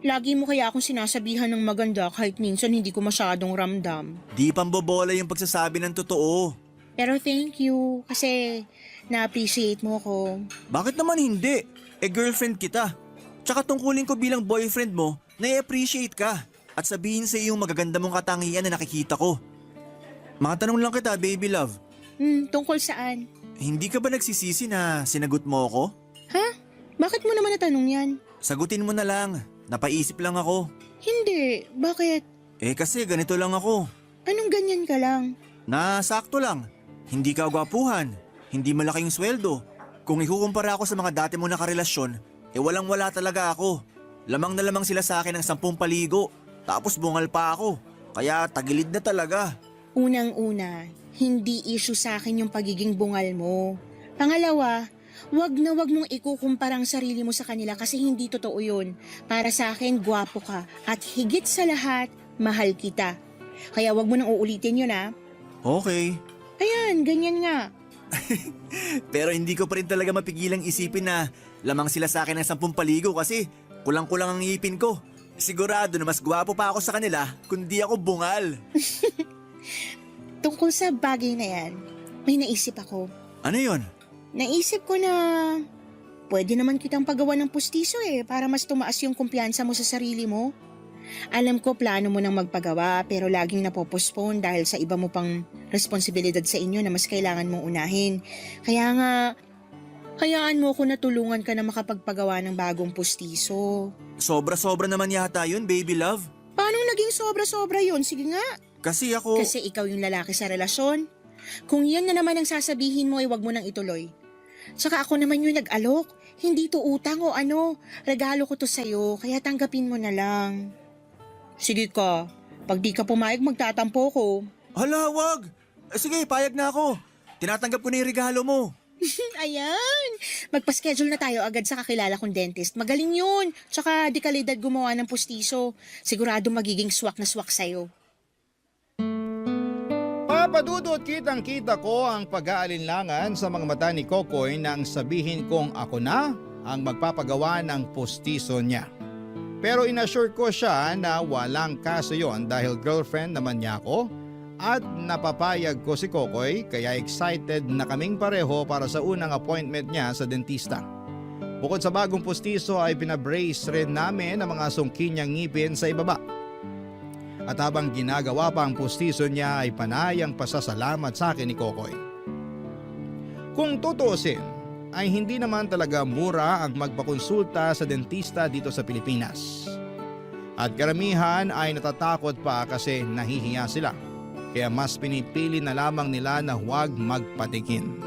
Lagi mo kaya akong sinasabihan ng maganda kahit minsan hindi ko masyadong ramdam. Di pambobola yung pagsasabi ng totoo. Pero thank you kasi na-appreciate mo ko. Bakit naman hindi? Girlfriend kita. Tsaka tungkulin ko bilang boyfriend mo, na-appreciate ka. At sabihin sa iyo yung magaganda mong katangian na nakikita ko. Matanong lang kita, baby love. Tungkol saan? Hindi ka ba nagsisisi na sinagot mo ako? Ha? Bakit mo naman natanong yan? Sagutin mo na lang. Napaisip lang ako. Hindi. Bakit? Kasi ganito lang ako. Anong ganyan ka lang? Sakto lang. Hindi ka gwapuhan. Hindi malaking sweldo. Kung ikukumpara ako sa mga dati mo na karelasyon, walang-wala talaga ako. Lamang na lamang sila sa akin ng 10 paligo. Tapos bungal pa ako. Kaya tagilid na talaga. Unang-una, hindi issue sa akin yung pagiging bungal mo. Pangalawa, wag na wag mong ikukumpara ang sarili mo sa kanila kasi hindi totoo yun. Para sa akin, gwapo ka. At higit sa lahat, mahal kita. Kaya wag mo nang uulitin yun ha. Okay. Ayan, ganyan nga. Pero hindi ko pa rin talaga mapigilang isipin na lamang sila sa akin ng 10 paligo kasi kulang-kulang ang ngipin ko. Sigurado na mas gwapo pa ako sa kanila kundi ako bungal. Tungkol sa bagay na yan, may naisip ako. Ano yon? Naisip ko na pwede naman kitang pagawa ng pustiso para mas tumaas yung kumpiyansa mo sa sarili mo. Alam ko plano mo nang magpagawa pero laging napopostpone dahil sa iba mo pang responsibilidad sa inyo na mas kailangan mong unahin. Kaya nga, hayaan mo ko na tulungan ka na makapagpagawa ng bagong pustiso. Sobra-sobra naman yata yun, baby love. Paano naging sobra-sobra yun? Sige nga. Kasi ako... Kasi ikaw yung lalaki sa relasyon. Kung yan na naman ang sasabihin mo ay wag mo nang ituloy. Tsaka ako naman yung nag-alok. Hindi to utang o ano. Regalo ko to sa'yo kaya tanggapin mo na lang. Sige ka. Pag di ka pumayag magtatampo ko. Hala, wag! Sige, payag na ako. Tinatanggap ko na yung regalo mo. Ayan. Magpa-schedule na tayo agad sa kakilala kong dentist. Magaling yun. Tsaka di kalidad gumawa ng pustiso. Sigurado magiging swak na swak sa'yo. Papadudot, kitang-kita ko ang pag-aalinlangan sa mga mata ni Kokoy nang sabihin kong ako na ang magpapagawa ng postiso niya. Pero inassure ko siya na walang kaso yon dahil girlfriend naman niya ako at napapayag ko si Kokoy kaya excited na kaming pareho para sa unang appointment niya sa dentista. Bukod sa bagong postiso ay pinabrace rin namin ang mga sungki niyang ngipin sa ibaba. At habang ginagawa pa ang postiso niya ay panay ang pasasalamat sa akin ni Kokoy. Kung tutuusin, ay hindi naman talaga mura ang magpakonsulta sa dentista dito sa Pilipinas. At karamihan ay natatakot pa kasi nahihiya sila. Kaya mas pinipili na lamang nila na huwag magpatikin.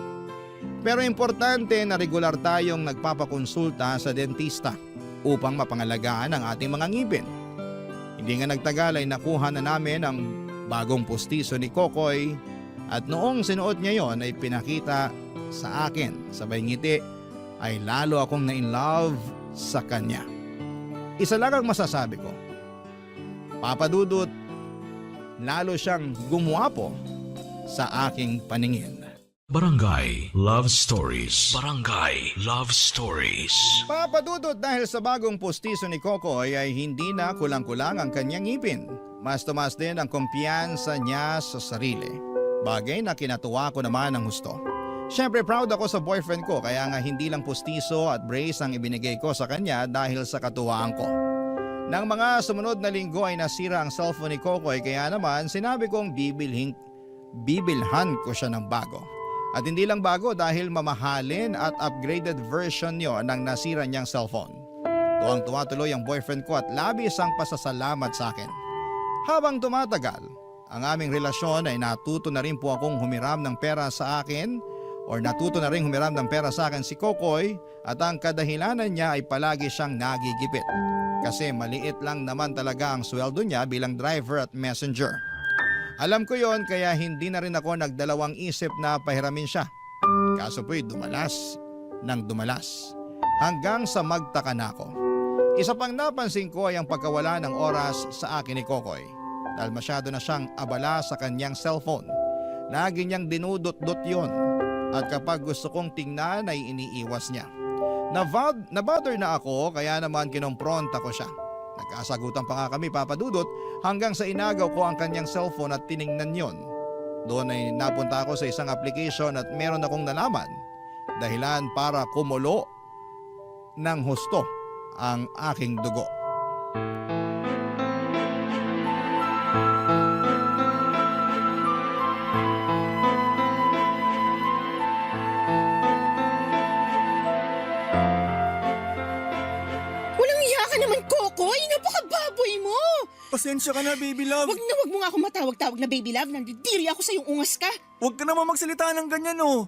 Pero importante na regular tayong nagpapakonsulta sa dentista upang mapangalagaan ang ating mga ngipin. Hindi nga nagtagal ay nakuha na namin ang bagong postiso ni Kokoy at noong sinuot niya yon ay pinakita sa akin. Sabay ngiti ay lalo akong na-inlove sa kanya. Isa lang ang masasabi ko. Papadudot, lalo siyang gumuwapo sa aking paningin. Barangay Love Stories. Barangay Love Stories. Papadudot, dahil sa bagong postiso ni Kokoy ay hindi na kulang-kulang ang kanyang ngipin. Mas tumas din ang kumpiyansa niya sa sarili. Bagay na kinatuwa ko naman ng husto. Siyempre proud ako sa boyfriend ko kaya nga hindi lang postiso at brace ang ibinigay ko sa kanya dahil sa katuwaan ko. Nang mga sumunod na linggo ay nasira ang cellphone ni Kokoy kaya naman sinabi kong bibilhan ko siya ng bago. At hindi lang bago dahil mamahalin at upgraded version niyo ng nasira niyang cellphone. Tuwang-tuwa tuloy ang boyfriend ko at labis ang pasasalamat sa akin. Habang tumatagal, ang aming relasyon ay natuto na rin po akong humiram ng pera sa akin natuto na rin humiram ng pera sa akin si Kokoy at ang kadahilanan niya ay palagi siyang nagigipit. Kasi maliit lang naman talaga ang sweldo niya bilang driver at messenger. Alam ko yon kaya hindi na rin ako nagdalawang isip na pahiramin siya. Kaso po'y dumalas ng dumalas hanggang sa magtaka na ako. Isa pang napansin ko ay ang pagkawala ng oras sa akin ni Kokoy dahil masyado na siyang abala sa kanyang cellphone. Lagi niyang dinudot-dot yon at kapag gusto kong tingnan ay iniiwas niya. Nabother na ako kaya naman kinompronta ko siya. Nagkasagutan pa nga kami papadudot hanggang sa inagaw ko ang kanyang cellphone at tiningnan yon. Doon ay napunta ako sa isang application at meron akong nalaman. Dahilan para kumulo ng husto ang aking dugo. Kokoy, napakababoy mo! Pasensya ka na, baby love. Wag mo nga ako matawag-tawag na baby love. Nandidiri ako sa iyong ungas ka. Huwag ka naman magsalita ng ganyan, oh.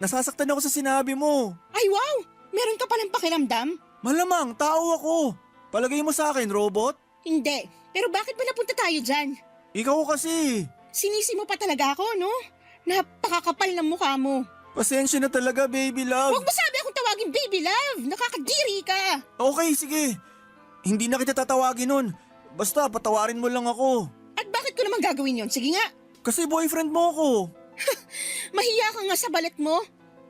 Nasasaktan ako sa sinabi mo. Ay wow! Meron ka palang pakiramdam? Malamang, tao ako. Palagay mo sa akin, robot? Hindi. Pero bakit ba napunta tayo dyan? Ikaw kasi. Sinisi mo pa talaga ako, no? Napakakapal ng mukha mo. Pasensya na talaga, baby love. Huwag mo sabi akong tawagin baby love. Nakakadiri ka. Okay, sige. Hindi na kita tatawagin nun. Basta patawarin mo lang ako. At bakit ko naman gagawin yon? Sige nga. Kasi boyfriend mo ako. Mahiya ka nga sa balat mo.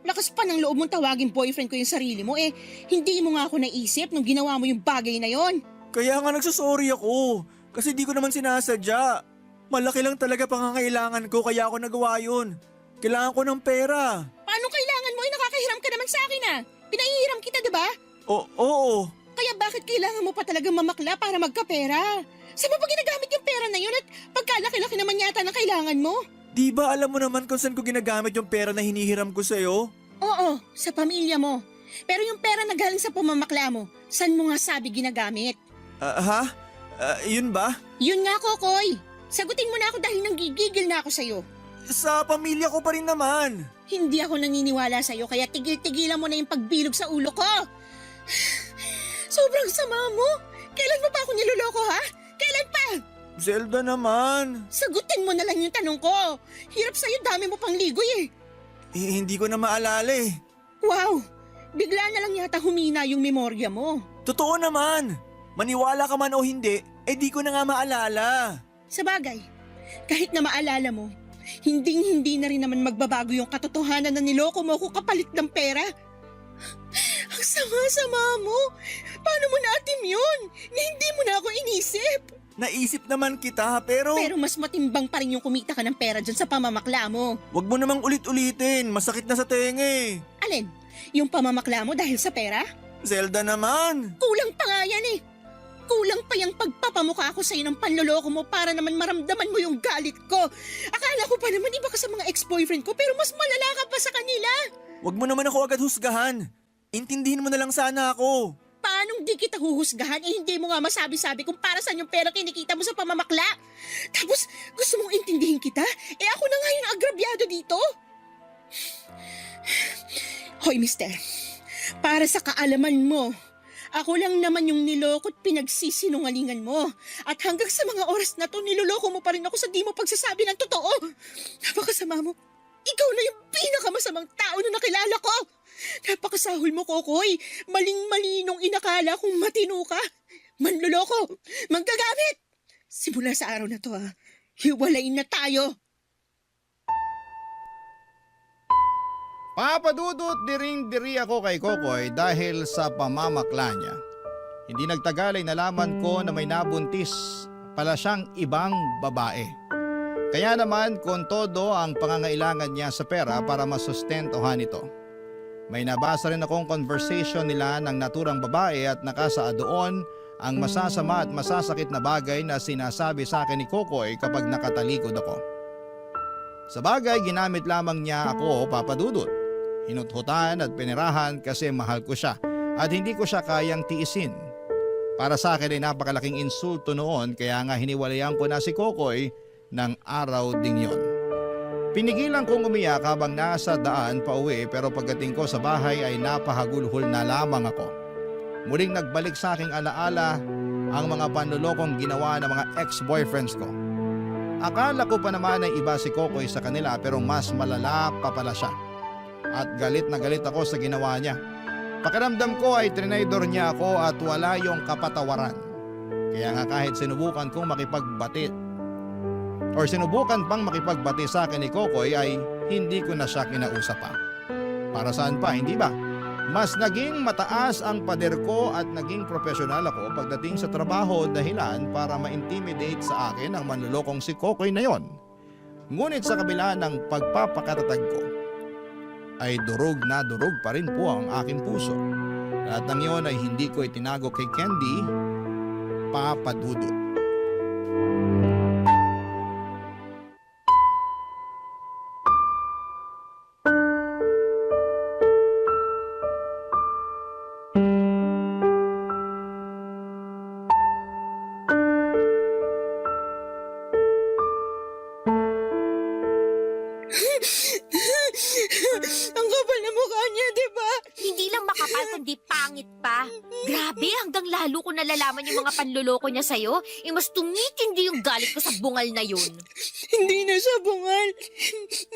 Lakas pa ng loob mong tawagin boyfriend ko yung sarili mo hindi mo nga ako naisip nung ginawa mo yung bagay na yon. Kaya nga nagsasorry ako. Kasi di ko naman sinasadya. Malaki lang talaga pangangailangan ko kaya ako nagawa yun. Kailangan ko ng pera. Paano kailangan mo? Nakakahiram ka naman sa akin Pinaihiram kita, diba? Oo. Kaya bakit kailangan mo pa talaga mamakla para magkapera? Saan mo pa ginagamit yung pera na yun at pagkalaki-laki naman yata ng kailangan mo? Di ba alam mo naman kung saan ko ginagamit yung pera na hinihiram ko sa'yo? Oo, sa pamilya mo. Pero yung pera na galing sa pamamakla mo, saan mo nga sabi ginagamit? Yun ba? Yun nga, Kokoy. Sagutin mo na ako dahil nanggigigil na ako sa'yo. Sa pamilya ko pa rin naman. Hindi ako naniniwala sa'yo kaya tigil-tigilan mo na yung pagbilog sa ulo ko. Sobrang sama mo. Kailan mo pa ako niloloko, ha? Kailan pa? Zelda naman. Sagutin mo na lang yung tanong ko. Hirap sa'yo, dami mo pang ligoy Hindi ko na maalala Wow, bigla na lang yata humina yung memorya mo. Totoo naman. Maniwala ka man o hindi, di ko na nga maalala. Sa bagay, kahit na maalala mo, Hinding-hindi na rin naman magbabago yung katotohanan na niloko mo ako kapalit ng pera. Ang sama-sama mo. Paano mo naatim yun? Na hindi mo na ako inisip. Naisip naman kita pero... Pero mas matimbang pa rin yung kumita ka ng pera dyan sa pamamakla mo. Wag mo namang ulit-ulitin, masakit na sa tenga eh. Alin? Yung pamamakla mo dahil sa pera? Zelda naman. Kulang pa nga yan eh. Kulang pa yung pagpapamukha ko sa'yo ng panloloko mo para naman maramdaman mo yung galit ko. Akala ko pa naman iba ka sa mga ex-boyfriend ko pero mas malala ka pa sa kanila. Wag mo naman ako agad husgahan. Intindihin mo na lang sana ako. Paanong di kita huhusgahan hindi mo nga masabi-sabi kung para saan yung pera kinikita mo sa pamamakla? Tapos gusto mong intindihin kita? Ako na nga yung agrabyado dito. Hoy mister, para sa kaalaman mo, ako lang naman yung niloko at pinagsisinungalingan mo. At hanggang sa mga oras na to, niloloko mo pa rin ako sa di mo pagsasabi ng totoo. Napakasama mo. Ikaw na yung pinakamasamang tao na nakilala ko. Napakasahol mo, Kokoy. Maling-mali nung inakala kong matino ka. Manloloko. Manggagamit. Simula sa araw na to, hiwalayin na tayo. Papadudot diring-diri ako kay Kokoy dahil sa pamamakla niya. Hindi nagtagal ay nalaman ko na may nabuntis pala siyang ibang babae. Kaya naman kung todo ang pangangailangan niya sa pera para masustentuhan ito. May nabasa rin akong conversation nila ng naturang babae at nakasaad doon ang masasama at masasakit na bagay na sinasabi sa akin ni Kokoy kapag nakatalikod ako. Sa bagay, ginamit lamang niya ako, papadudot. Hinuthutan at pinirahan kasi mahal ko siya at hindi ko siya kayang tiisin. Para sa akin ay napakalaking insulto noon kaya nga hiniwalayan ko na si Kokoy ng araw ding yon. Pinigilan kong umiyak habang nasa daan pa uwi pero pagdating ko sa bahay ay napahagulhol na lamang ako. Muling nagbalik sa aking alaala ang mga panlolokong ginawa ng mga ex-boyfriends ko. Akala ko pa naman ay iba si Kokoy sa kanila pero mas malala pa pala siya. At galit na galit ako sa ginawa niya. Pakiramdam ko ay trinaydor niya ako at wala yung kapatawaran. Kaya nga kahit sinubukan kong sinubukan pang makipagbati sa akin ni Kokoy ay hindi ko na siya kinausap pa. Para saan pa, hindi ba? Mas naging mataas ang pader ko at naging profesional ako pagdating sa trabaho dahilan para ma-intimidate sa akin ang manlulokong si Kokoy na yon. Ngunit sa kabila ng pagpapakatatag ko, ay durog na durog pa rin po ang aking puso. Lahat ng yon ay hindi ko itinago kay Candy, papadudot. Ang kapal na mukha niya, di ba? Hindi lang makapal kundi pangit pa. Grabe, hanggang lalo ko nalalaman yung mga panloloko niya sa'yo. Mas tumitindi yung galit ko sa bungal na yun. Hindi na siya bungal.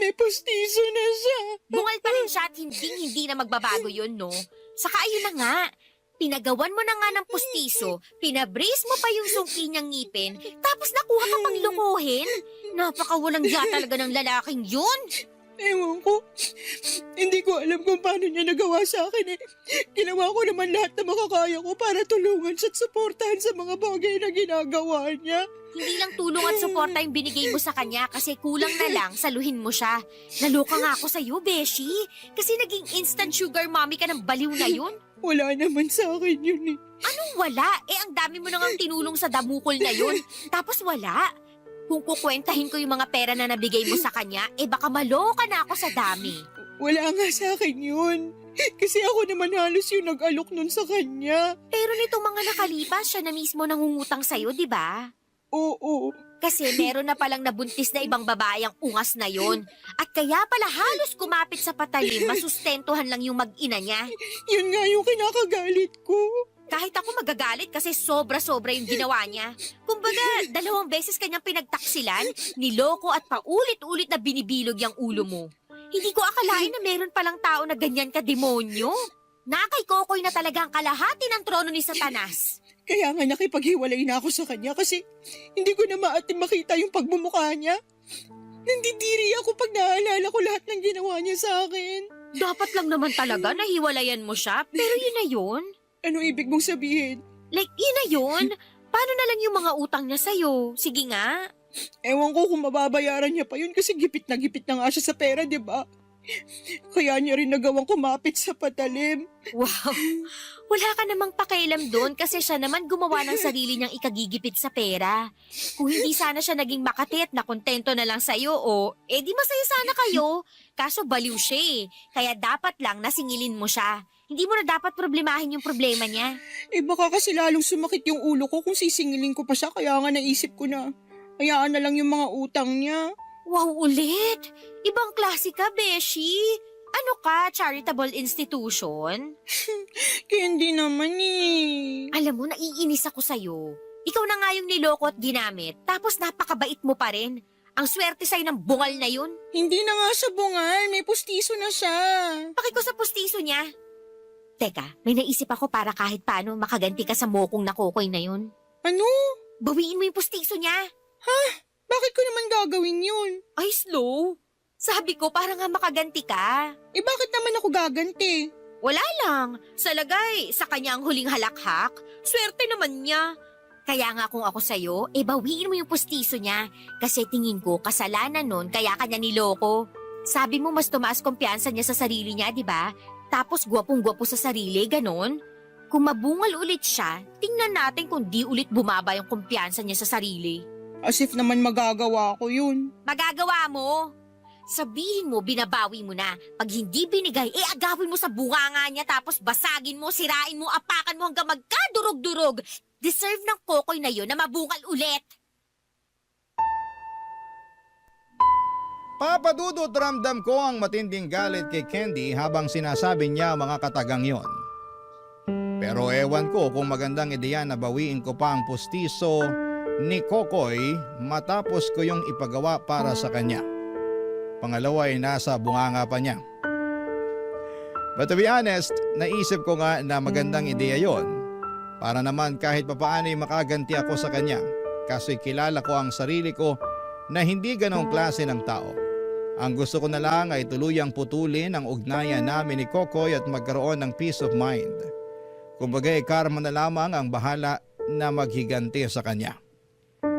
May postiso na siya. Bungal pa rin siya at hindi na magbabago yun, no? Saka ayun na nga, pinagawan mo na nga ng pustiso, pinabrace mo pa yung sungki niyang ngipin, tapos nakuha ka pang lukuhin. Napakawalang ya talaga ng lalaking yun. Ewan ko. Hindi ko alam kung paano niya nagawa sa akin eh. Ginawa ko naman lahat na makakaya ko para tulungan siya at suportahan sa mga bagay na ginagawa niya. Hindi lang tulong at suporta yung binigay mo sa kanya kasi kulang na lang saluhin mo siya. Naloka nga ako sa'yo, Beshi. Kasi naging instant sugar mommy ka ng baliw na yun. Wala naman sa akin yun eh. Anong wala? Ang dami mo nang tinulong sa damukol na yun. Tapos wala. Kung kukwentahin ko yung mga pera na nabigay mo sa kanya, baka maloka na ako sa dami. Wala nga sa akin yun. Kasi ako naman halos yung nag-alok nun sa kanya. Pero nitong mga nakalipas, siya na mismo nangungutang sa'yo, di ba? Oo. Kasi meron na palang nabuntis na ibang babae ang ungas na yon. At kaya pala halos kumapit sa patalim, masustentuhan lang yung mag-ina niya. Yun nga yung kinakagalit ko. Kahit ako magagalit kasi sobra-sobra yung ginawa niya. Kumbaga, 2 beses kanyang pinagtaksilan, niloko at paulit-ulit na binibilog yung ulo mo. Hindi ko akalain na meron palang tao na ganyan ka-demonyo. Nakay Kokoy na talagang kalahati ng trono ni Satanas. Kaya nga nakipaghiwalay na ako sa kanya kasi hindi ko na maatim makita yung pagmumukha niya. Nandidiri ako kapag naalala ko lahat ng ginawa niya sa akin. Dapat lang naman talaga nahiwalayan mo siya, pero yun na yun. Ano ibig mong sabihin? Like, yun na yun. Paano na lang yung mga utang niya sa'yo? Sige nga. Ewan ko kung mababayaran niya pa yun kasi gipit na nga siya sa pera, di ba? Kaya niya rin nagawang kumapit sa patalim. Wow. Wala ka namang pakialam doon kasi siya naman gumawa ng sarili niyang ikagigipit sa pera. Kung hindi sana siya naging makati at nakontento na lang sa'yo, di masaya sana kayo. Kaso baliw siya eh. Kaya dapat lang nasingilin mo siya. Hindi mo na dapat problemahin yung problema niya. Baka kasi lalong sumakit yung ulo ko kung sisingilin ko pa siya, kaya nga naisip ko na hayaan na lang yung mga utang niya. Wow, ulit! Ibang klase ka, Beshi. Ano ka, charitable institution? Candy naman eh. Alam mo, naiinis ako sa'yo. Ikaw na nga yung niloko at ginamit, tapos napakabait mo pa rin. Ang swerte sa'yo ng bungal na yun. Hindi na nga siya bungal, may pustiso na siya. Pakiko sa pustiso niya. Teka, may naisip ako para kahit paano makaganti ka sa mokong na kokoy na yun. Ano? Bawiin mo yung pustiso niya. Bakit ko naman gagawin yun? Ay, slow. Sabi ko, para nga makaganti ka. Bakit naman ako gaganti? Wala lang. Sa lagay, sa kanya ang huling halakhak. Swerte naman niya. Kaya nga kung ako sa'yo, bawiin mo yung pustiso niya. Kasi tingin ko, kasalanan nun, kaya kanya niloko. Sabi mo, mas tumaas kumpiyansa niya sa sarili niya, di ba? Tapos gwapong-gwapo sa sarili, ganon. Kung mabungal ulit siya, tingnan natin kung di ulit bumaba yung kumpiyansa niya sa sarili. As if naman magagawa ko yun. Magagawa mo. Sabihin mo, binabawi mo na. Pag hindi binigay, agawin mo sa bunganga niya tapos basagin mo, sirain mo, apakan mo hanggang magkadurog-durog. Deserve ng kokoy na yun na mabungal ulit. Papadudot ramdam ko ang matinding galit kay Candy habang sinasabi niya ang mga katagang yon. Pero ewan ko kung magandang ideya na bawiin ko pa ang pustiso ni Kokoy matapos ko yung ipagawa para sa kanya. Pangalawa ay nasa bunganga pa niya. But to be honest, naisip ko nga na magandang ideya yon para naman kahit papaano ay makaganti ako sa kanya kasi kilala ko ang sarili ko na hindi ganong klase ng tao. Ang gusto ko na lang ay tuluyang putulin ang ugnayan namin ni Kokoy at magkaroon ng peace of mind. Kumbaga karma na lamang ang bahala na maghiganti sa kanya.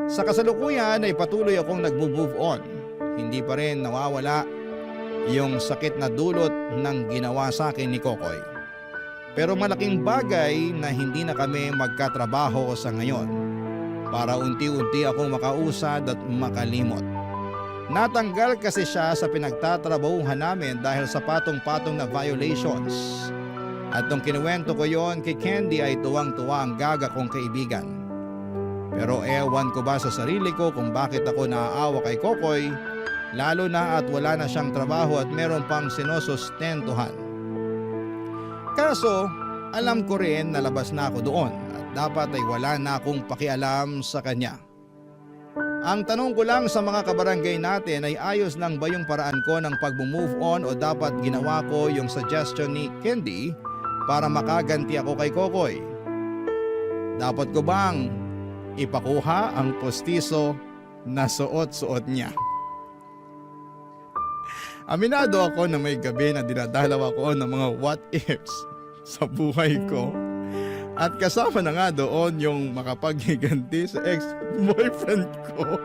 Sa kasalukuyan ay patuloy akong nag-move on. Hindi pa rin nawawala yung sakit na dulot ng ginawa sa akin ni Kokoy. Pero malaking bagay na hindi na kami magkatrabaho sa ngayon para unti-unti akong makausad at makalimot. Natanggal kasi siya sa pinagtatrabahuhan namin dahil sa patong-patong na violations. At nung kinuwento ko yon kay Candy ay tuwang-tuwa ang gaga kong kaibigan. Pero ewan ko ba sa sarili ko kung bakit ako naaawa kay Kokoy, lalo na at wala na siyang trabaho at meron pang sinusustentuhan. Kaso, alam ko rin na labas na ako doon at dapat ay wala na akong pakialam sa kanya. Ang tanong ko lang sa mga kabarangay natin ay ayos lang ba yung paraan ko ng pag-move on o dapat ginawa ko yung suggestion ni Candy para makaganti ako kay Kokoy? Dapat ko bang ipakuha ang postiso na suot-suot niya? Aminado ako na may gabi na dinadalaw ako ng mga what ifs sa buhay ko. At kasama na nga doon yung makapaghiganti sa ex-boyfriend ko.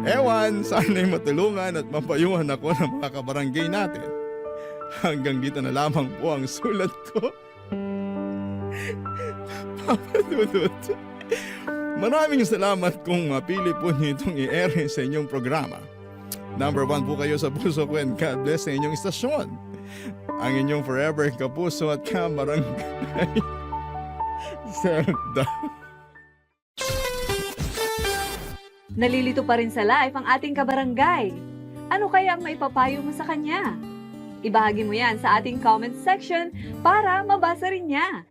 Ewan, sana'y matulungan at mapayuhan ako ng mga kabarangay natin. Hanggang dito na lamang po ang sulat ko. Papa Dudut, maraming salamat kung mapili po niyo itong i-air sa inyong programa. Number 1 po kayo sa puso ko and God bless sa inyong istasyon. Ang inyong forever kapuso at kabarangay, Zelda. Nalilito pa rin sa live ang ating kabarangay. Ano kaya ang maipapayo mo sa kanya? Ibahagi mo yan sa ating comment section para mabasa rin niya.